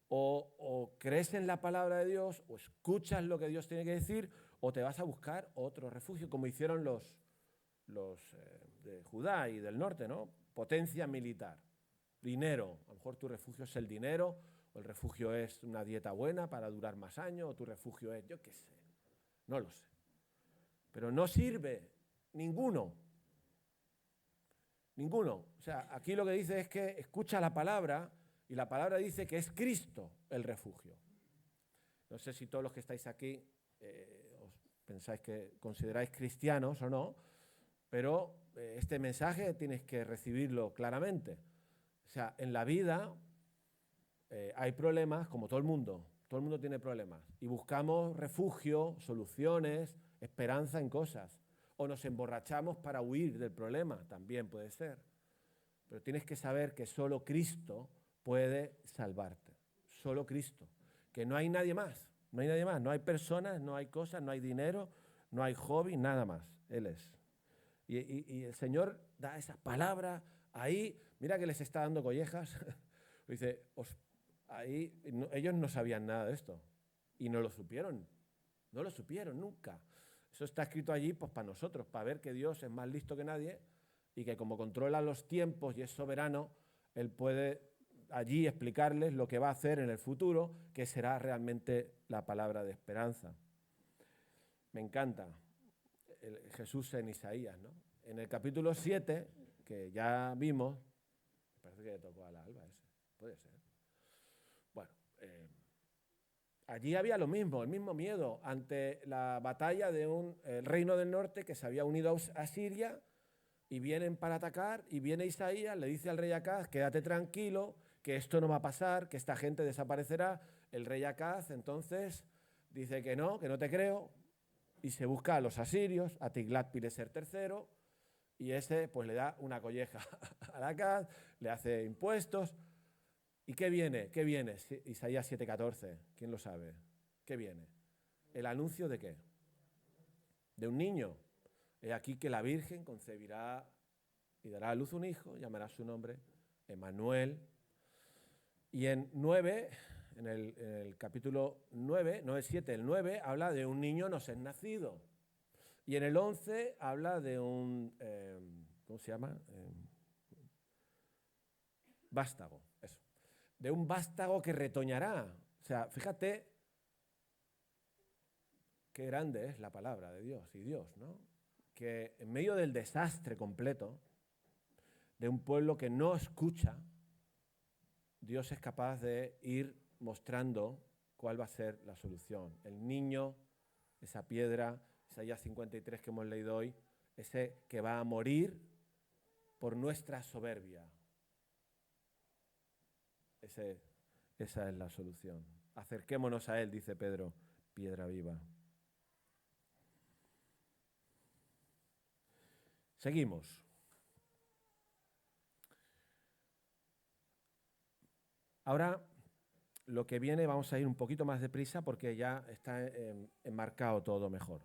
o crees en la palabra de Dios, o escuchas lo que Dios tiene que decir, o te vas a buscar otro refugio, como hicieron los de Judá y del norte, ¿no? Potencia militar, dinero. A lo mejor tu refugio es el dinero, o el refugio es una dieta buena para durar más años, o tu refugio es, yo qué sé, no lo sé. Pero no sirve ninguno. Ninguno. O sea, aquí lo que dice es que escucha la palabra y la palabra dice que es Cristo el refugio. No sé si todos los que estáis aquí os pensáis que consideráis cristianos o no, pero este mensaje tienes que recibirlo claramente. O sea, en la vida hay problemas como todo el mundo tiene problemas y buscamos refugio, soluciones, esperanza en cosas. O nos emborrachamos para huir del problema, también puede ser. Pero tienes que saber que solo Cristo puede salvarte. Solo Cristo. Que no hay nadie más. No hay nadie más. No hay personas, no hay cosas, no hay dinero, no hay hobby, nada más. Él es. Y el Señor da esa palabra ahí. Mira que les está dando collejas. Dice, ahí ellos no sabían nada de esto. Y no lo supieron. No lo supieron nunca. Eso está escrito allí pues para nosotros, para ver que Dios es más listo que nadie y que como controla los tiempos y es soberano, Él puede allí explicarles lo que va a hacer en el futuro, que será realmente la palabra de esperanza. Me encanta Jesús en Isaías, ¿no? En el capítulo 7, que ya vimos, parece que le tocó a la Alba ese, puede ser. Bueno, allí había lo mismo, el mismo miedo ante la batalla de un reino del norte que se había unido a Siria y vienen para atacar y viene Isaías, le dice al rey Acaz, quédate tranquilo, que esto no va a pasar, que esta gente desaparecerá. El rey Acaz entonces dice que no te creo y se busca a los asirios, a Tiglat-Pileser III y ese pues le da una colleja al Acaz, le hace impuestos. ¿Y qué viene? ¿Qué viene? Isaías 7:14. ¿Quién lo sabe? ¿Qué viene? ¿El anuncio de qué? De un niño. He aquí que la Virgen concebirá y dará a luz un hijo, llamará su nombre Emmanuel. Y en el capítulo 9, no el 7, el 9, habla de un niño nos es nacido. Y en el 11 habla de un, ¿cómo se llama? Vástago, eso. De un vástago que retoñará. O sea, fíjate qué grande es la palabra de Dios y Dios, ¿no? Que en medio del desastre completo, de un pueblo que no escucha, Dios es capaz de ir mostrando cuál va a ser la solución. El niño, esa piedra, Isaías 53 que hemos leído hoy, ese que va a morir por nuestra soberbia. Esa es la solución. Acerquémonos a Él, dice Pedro, piedra viva. Seguimos. Ahora, lo que viene, vamos a ir un poquito más deprisa porque ya está enmarcado todo mejor.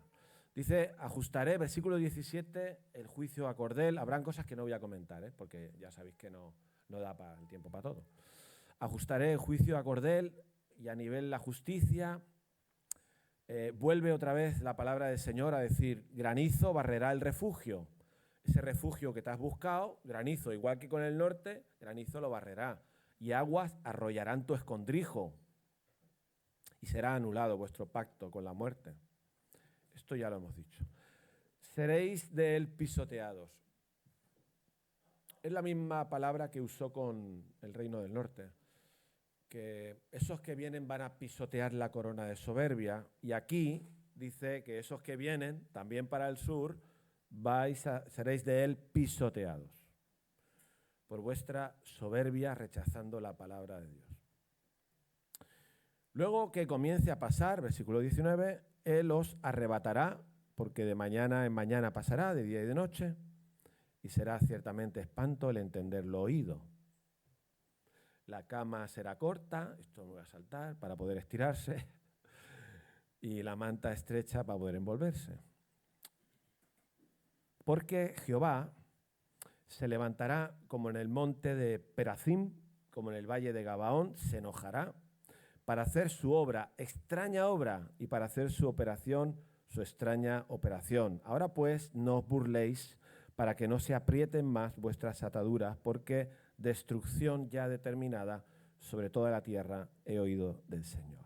Dice, ajustaré, versículo 17, el juicio a cordel. Habrán cosas que no voy a comentar, porque ya sabéis que no da el tiempo para todo. Ajustaré el juicio a cordel y a nivel la justicia. Vuelve otra vez la palabra del Señor a decir, granizo barrerá el refugio. Ese refugio que te has buscado, granizo, igual que con el norte, granizo lo barrerá. Y aguas arrollarán tu escondrijo. Y será anulado vuestro pacto con la muerte. Esto ya lo hemos dicho. Seréis de él pisoteados. Es la misma palabra que usó con el reino del norte. Que esos que vienen van a pisotear la corona de soberbia. Y aquí dice que esos que vienen, también para el sur, seréis de él pisoteados por vuestra soberbia rechazando la palabra de Dios. Luego que comience a pasar, versículo 19, él os arrebatará, porque de mañana en mañana pasará, de día y de noche, y será ciertamente espanto el entender lo oído. La cama será corta, esto me voy a saltar, para poder estirarse, y la manta estrecha para poder envolverse. Porque Jehová se levantará como en el monte de Perazim, como en el valle de Gabaón, se enojará para hacer su obra, extraña obra, y para hacer su operación, su extraña operación. Ahora pues no os burléis para que no se aprieten más vuestras ataduras, porque destrucción ya determinada sobre toda la tierra he oído del Señor.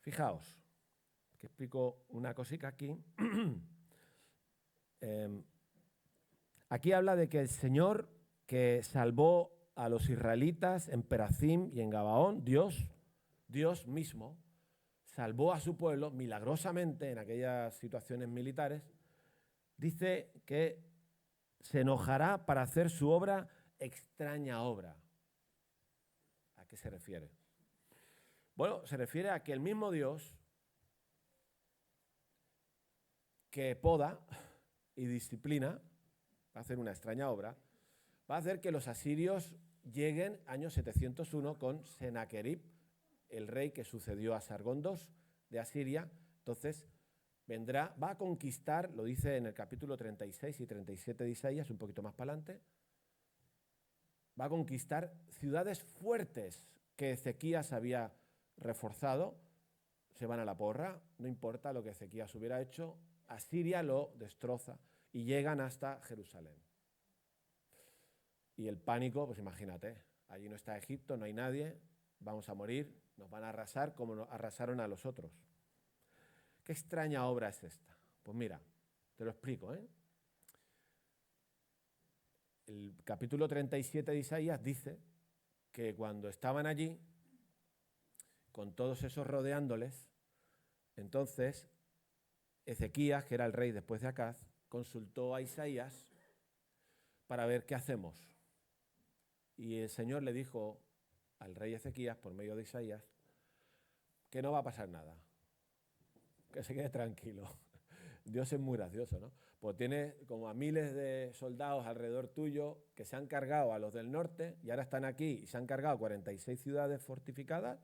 Fijaos, que explico una cosita aquí. Aquí habla de que el Señor que salvó a los israelitas en Perazim y en Gabaón, Dios mismo, salvó a su pueblo milagrosamente en aquellas situaciones militares, dice que se enojará para hacer su obra, extraña obra. ¿A qué se refiere? Bueno, se refiere a que el mismo Dios que poda y disciplina, va a hacer una extraña obra, va a hacer que los asirios lleguen año 701 con Senaquerib, el rey que sucedió a Sargón II de Asiria. Entonces va a conquistar, lo dice en el capítulo 36 y 37 de Isaías, un poquito más para adelante, va a conquistar ciudades fuertes que Ezequías había reforzado, se van a la porra, no importa lo que Ezequías hubiera hecho, Asiria lo destroza y llegan hasta Jerusalén. Y el pánico, pues imagínate, allí no está Egipto, no hay nadie, vamos a morir, nos van a arrasar como arrasaron a los otros. ¿Qué extraña obra es esta? Pues mira, te lo explico, El capítulo 37 de Isaías dice que cuando estaban allí, con todos esos rodeándoles, entonces Ezequías, que era el rey después de Acaz, consultó a Isaías para ver qué hacemos. Y el Señor le dijo al rey Ezequías, por medio de Isaías, que no va a pasar nada, que se quede tranquilo. Dios es muy gracioso, ¿no? Pues tiene como a miles de soldados alrededor tuyo que se han cargado a los del norte y ahora están aquí y se han cargado 46 ciudades fortificadas.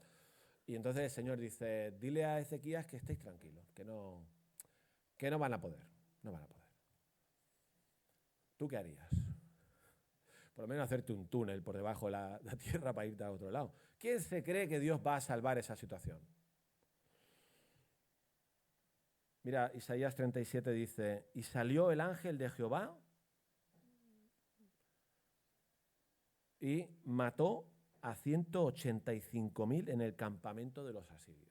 Y entonces el Señor dice, dile a Ezequías que estéis tranquilos, que no van a poder, no van a poder. ¿Tú qué harías? Por lo menos hacerte un túnel por debajo de la tierra para irte a otro lado. ¿Quién se cree que Dios va a salvar esa situación? Mira, Isaías 37 dice, y salió el ángel de Jehová y mató a 185.000 en el campamento de los asirios.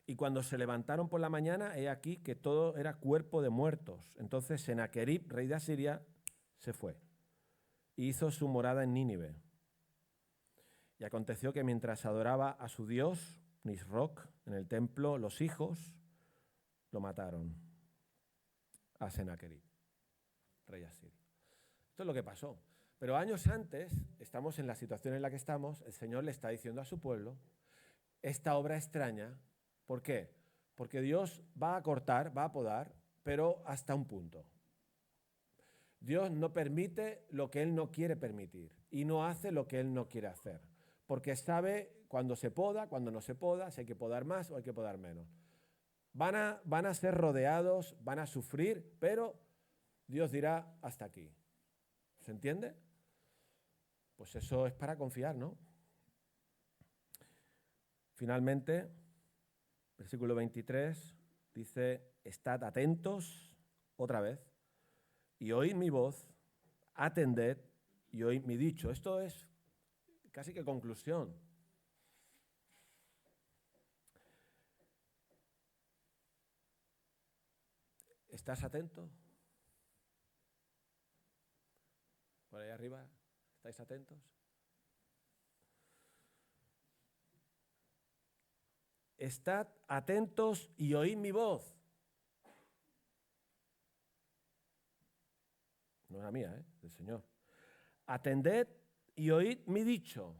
Y cuando se levantaron por la mañana, he aquí que todo era cuerpo de muertos. Entonces Senaquerib, rey de Asiria, se fue y hizo su morada en Nínive. Y aconteció que mientras adoraba a su dios, Nisroch, en el templo, los hijos lo mataron a Senaquerib, rey de Asiria. Esto es lo que pasó. Pero años antes, estamos en la situación en la que estamos, el Señor le está diciendo a su pueblo, esta obra extraña. ¿Por qué? Porque Dios va a cortar, va a podar, pero hasta un punto. Dios no permite lo que Él no quiere permitir y no hace lo que Él no quiere hacer, porque sabe cuándo se poda, cuándo no se poda, si hay que podar más o hay que podar menos. Van a ser rodeados, van a sufrir, pero Dios dirá hasta aquí. ¿Se entiende? Pues eso es para confiar, ¿no? Finalmente, versículo 23 dice, estad atentos, otra vez, y oíd mi voz, atended y oíd mi dicho. Esto es casi que conclusión. ¿Estás atento? Por ahí arriba, ¿estáis atentos? Estad atentos y oíd mi voz. No era mía, del Señor. Atended y oíd mi dicho.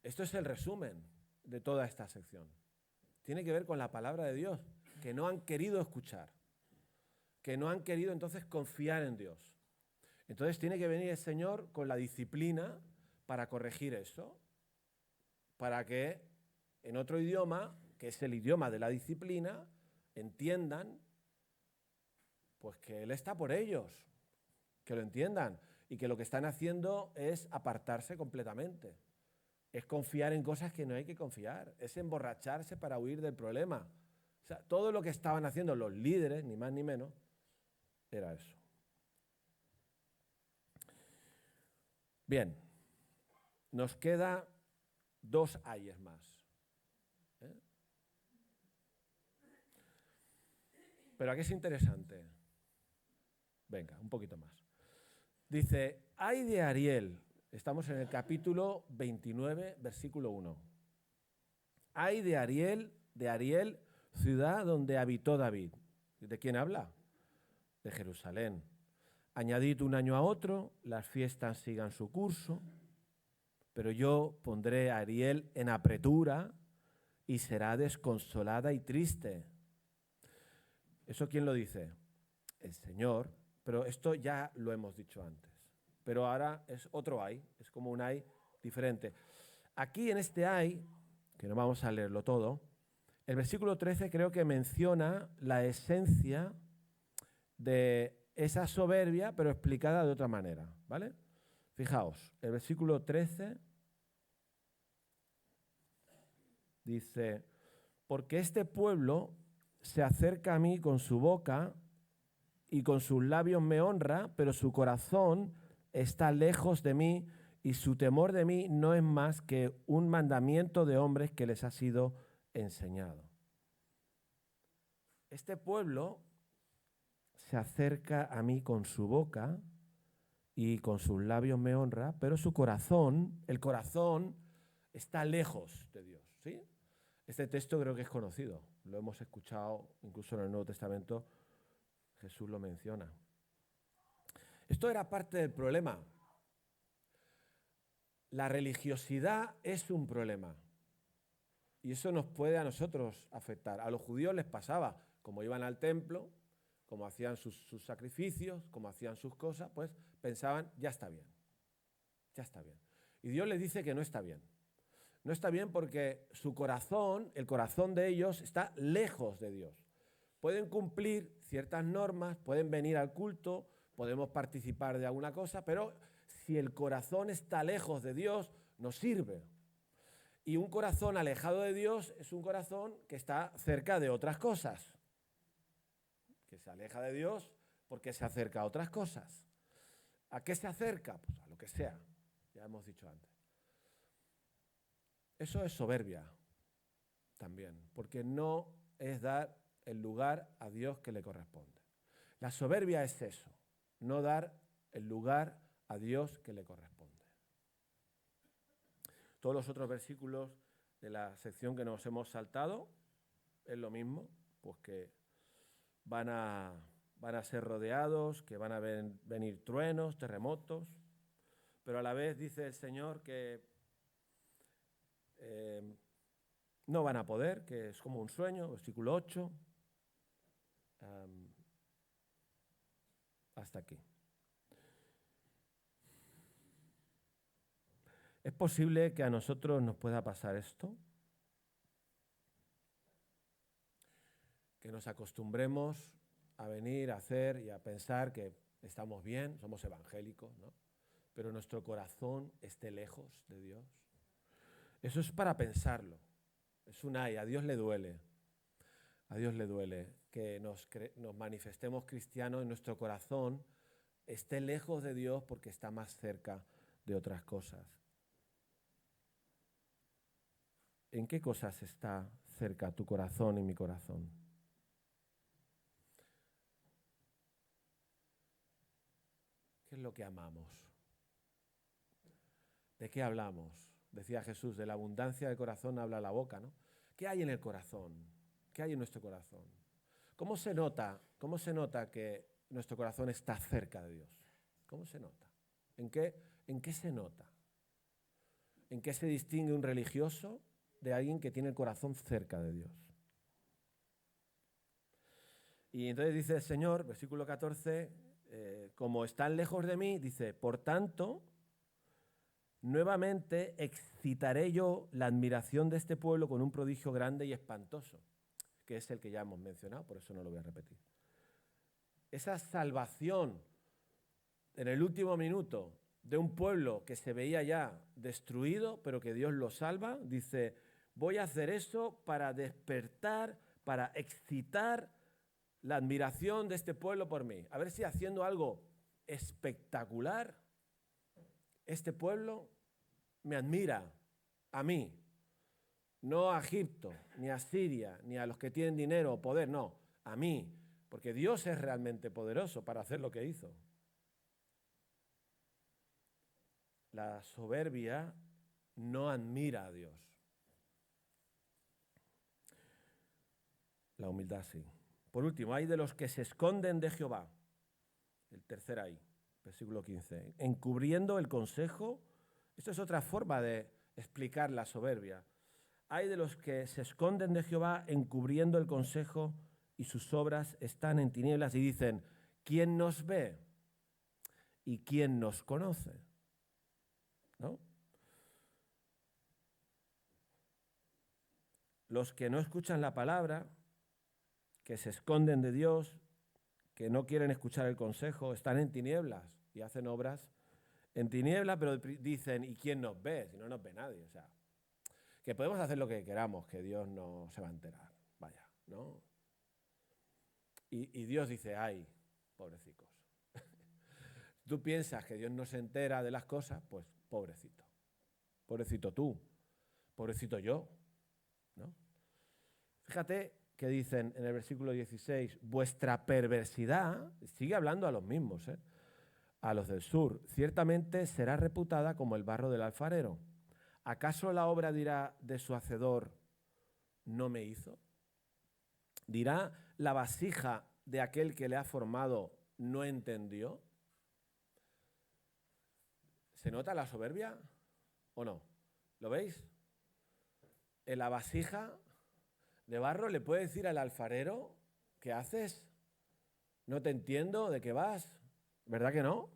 Esto es el resumen de toda esta sección. Tiene que ver con la palabra de Dios, que no han querido escuchar, que no han querido entonces confiar en Dios. Entonces tiene que venir el Señor con la disciplina para corregir eso, para que en otro idioma, que es el idioma de la disciplina, entiendan pues que Él está por ellos, que lo entiendan y que lo que están haciendo es apartarse completamente. Es confiar en cosas que no hay que confiar, es emborracharse para huir del problema. O sea, todo lo que estaban haciendo los líderes, ni más ni menos, era eso. Bien, nos queda 2 ayes más. Pero aquí es interesante. Venga, un poquito más. Dice, ay de Ariel, estamos en el capítulo 29, versículo 1. Ay de Ariel, ciudad donde habitó David. ¿De quién habla? De Jerusalén. Añadid un año a otro, las fiestas sigan su curso, pero yo pondré a Ariel en apretura y será desconsolada y triste. ¿Eso quién lo dice? El Señor, pero esto ya lo hemos dicho antes. Pero ahora es otro ay, es como un ay diferente. Aquí en este ay, que no vamos a leerlo todo, el versículo 13 creo que menciona la esencia de esa soberbia, pero explicada de otra manera, ¿vale? Fijaos, el versículo 13 dice, porque este pueblo se acerca a mí con su boca y con sus labios me honra, pero su corazón está lejos de mí y su temor de mí no es más que un mandamiento de hombres que les ha sido enseñado. Este pueblo se acerca a mí con su boca y con sus labios me honra, pero su corazón, el corazón, está lejos de Dios, ¿sí? Este texto creo que es conocido, lo hemos escuchado incluso en el Nuevo Testamento, Jesús lo menciona. Esto era parte del problema. La religiosidad es un problema y eso nos puede a nosotros afectar. A los judíos les pasaba, como iban al templo, como hacían sus sacrificios, como hacían sus cosas, pues pensaban, ya está bien, ya está bien. Y Dios les dice que no está bien. No está bien porque su corazón, el corazón de ellos, está lejos de Dios. Pueden cumplir ciertas normas, pueden venir al culto, podemos participar de alguna cosa, pero si el corazón está lejos de Dios, no sirve. Y un corazón alejado de Dios es un corazón que está cerca de otras cosas. Que se aleja de Dios porque se acerca a otras cosas. ¿A qué se acerca? Pues a lo que sea, ya hemos dicho antes. Eso es soberbia también, porque no es dar el lugar a Dios que le corresponde. La soberbia es eso, no dar el lugar a Dios que le corresponde. Todos los otros versículos de la sección que nos hemos saltado es lo mismo, pues que van a ser rodeados, que van a venir truenos, terremotos, pero a la vez dice el Señor que no van a poder, que es como un sueño, versículo 8, hasta aquí. ¿Es posible que a nosotros nos pueda pasar esto? Que nos acostumbremos a venir, a hacer y a pensar que estamos bien, somos evangélicos, ¿no? Pero nuestro corazón esté lejos de Dios. Eso es para pensarlo. Es un ay, a Dios le duele. A Dios le duele que nos manifestemos cristianos y nuestro corazón esté lejos de Dios porque está más cerca de otras cosas. ¿En qué cosas está cerca tu corazón y mi corazón? ¿Qué es lo que amamos? ¿De qué hablamos? Decía Jesús, de la abundancia del corazón habla la boca, ¿no? ¿Qué hay en el corazón? ¿Qué hay en nuestro corazón? ¿Cómo se nota que nuestro corazón está cerca de Dios? ¿Cómo se nota? ¿En qué se nota? ¿En qué se distingue un religioso de alguien que tiene el corazón cerca de Dios? Y entonces dice el Señor, versículo 14, como están lejos de mí, dice, por tanto, nuevamente excitaré yo la admiración de este pueblo con un prodigio grande y espantoso, que es el que ya hemos mencionado, por eso no lo voy a repetir. Esa salvación en el último minuto de un pueblo que se veía ya destruido, pero que Dios lo salva, dice, voy a hacer eso para despertar, para excitar la admiración de este pueblo por mí. A ver si haciendo algo espectacular, este pueblo me admira a mí, no a Egipto, ni a Siria, ni a los que tienen dinero o poder, no, a mí, porque Dios es realmente poderoso para hacer lo que hizo. La soberbia no admira a Dios. La humildad sí. Por último, hay de los que se esconden de Jehová. El tercer ahí, versículo 15. Encubriendo el consejo. Esto es otra forma de explicar la soberbia. Hay de los que se esconden de Jehová encubriendo el consejo y sus obras están en tinieblas y dicen, ¿quién nos ve? ¿Y quién nos conoce? ¿No? Los que no escuchan la palabra, que se esconden de Dios, que no quieren escuchar el consejo, están en tinieblas y hacen obras en tinieblas, pero dicen, ¿y quién nos ve? Si no nos ve nadie, o sea, que podemos hacer lo que queramos, que Dios no se va a enterar, vaya, ¿no? Y Dios dice, ay, pobrecicos. Tú piensas que Dios no se entera de las cosas, pues pobrecito. Pobrecito tú, pobrecito yo, ¿no? Fíjate que dicen en el versículo 16, vuestra perversidad, sigue hablando a los mismos, a los del sur, ciertamente será reputada como el barro del alfarero. ¿Acaso la obra dirá de su hacedor, no me hizo? ¿Dirá la vasija de aquel que le ha formado, no entendió? ¿Se nota la soberbia o no? ¿Lo veis? En la vasija de barro le puede decir al alfarero, ¿qué haces? No te entiendo, ¿de qué vas? ¿Verdad que no?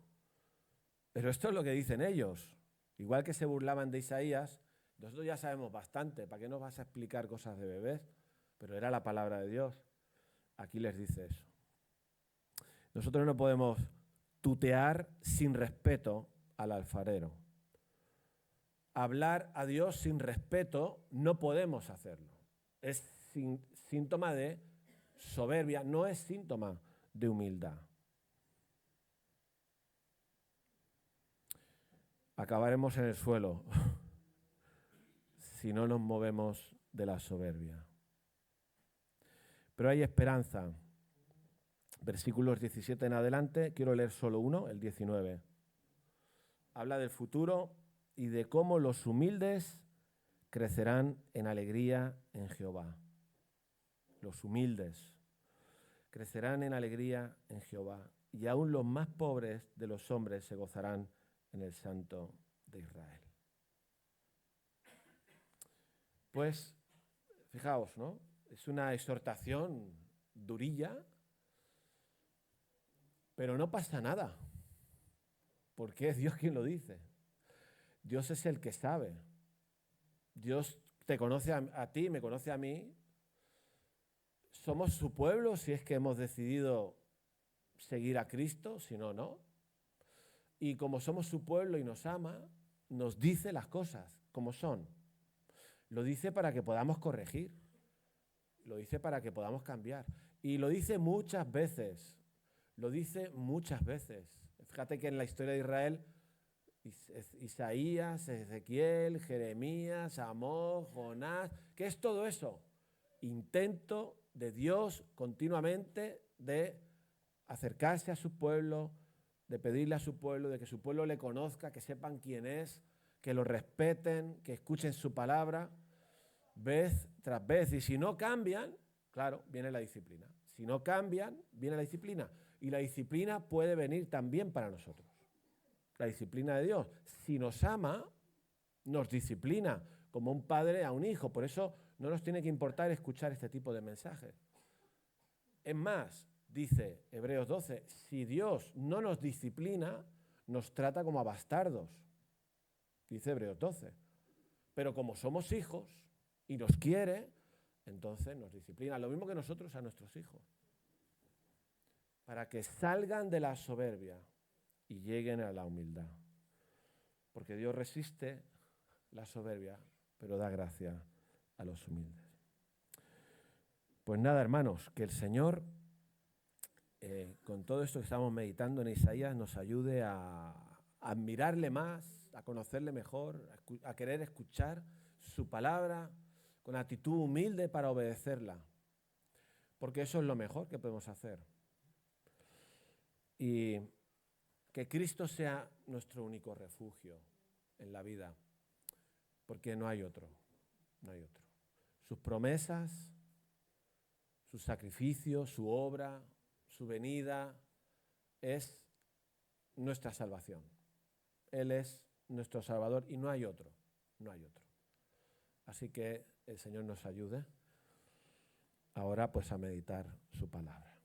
Pero esto es lo que dicen ellos. Igual que se burlaban de Isaías, nosotros ya sabemos bastante, ¿para qué nos vas a explicar cosas de bebés? Pero era la palabra de Dios. Aquí les dice eso. Nosotros no podemos tutear sin respeto al alfarero. Hablar a Dios sin respeto no podemos hacerlo. Es síntoma de soberbia, no es síntoma de humildad. Acabaremos en el suelo si no nos movemos de la soberbia. Pero hay esperanza. Versículos 17 en adelante, quiero leer solo uno, el 19. Habla del futuro y de cómo los humildes crecerán en alegría en Jehová. Los humildes crecerán en alegría en Jehová, y aún los más pobres de los hombres se gozarán en el Santo de Israel. Pues, fijaos, ¿no? Es una exhortación durilla, pero no pasa nada, porque es Dios quien lo dice. Dios es el que sabe. Dios te conoce a ti, me conoce a mí. somos su pueblo si es que hemos decidido seguir a Cristo, si no, no. Y como somos su pueblo y nos ama, nos dice las cosas como son. Lo dice para que podamos corregir. Lo dice para que podamos cambiar. Y lo dice muchas veces. Lo dice muchas veces. Fíjate que en la historia de Israel, Isaías, Ezequiel, Jeremías, Amós, Jonás, ¿qué es todo eso? Intento de Dios continuamente de acercarse a su pueblo, de pedirle a su pueblo, de que su pueblo le conozca, que sepan quién es, que lo respeten, que escuchen su palabra, vez tras vez. Y si no cambian, claro, viene la disciplina. Si no cambian, viene la disciplina. Y la disciplina puede venir también para nosotros. La disciplina de Dios. Si nos ama, nos disciplina como un padre a un hijo. Por eso no nos tiene que importar escuchar este tipo de mensajes. Es más, dice Hebreos 12, si Dios no nos disciplina, nos trata como a bastardos. Dice Hebreos 12. Pero como somos hijos y nos quiere, entonces nos disciplina. Lo mismo que nosotros a nuestros hijos. Para que salgan de la soberbia y lleguen a la humildad. Porque Dios resiste la soberbia, pero da gracia a los humildes. Pues nada, hermanos, que el Señor, con todo esto que estamos meditando en Isaías, nos ayude a admirarle más, a conocerle mejor, a querer escuchar su palabra con actitud humilde para obedecerla. Porque eso es lo mejor que podemos hacer. Y que Cristo sea nuestro único refugio en la vida, porque no hay otro, no hay otro. Sus promesas, su sacrificio, su obra, su venida, es nuestra salvación. Él es nuestro Salvador y no hay otro, no hay otro. Así que el Señor nos ayude ahora pues a meditar su palabra.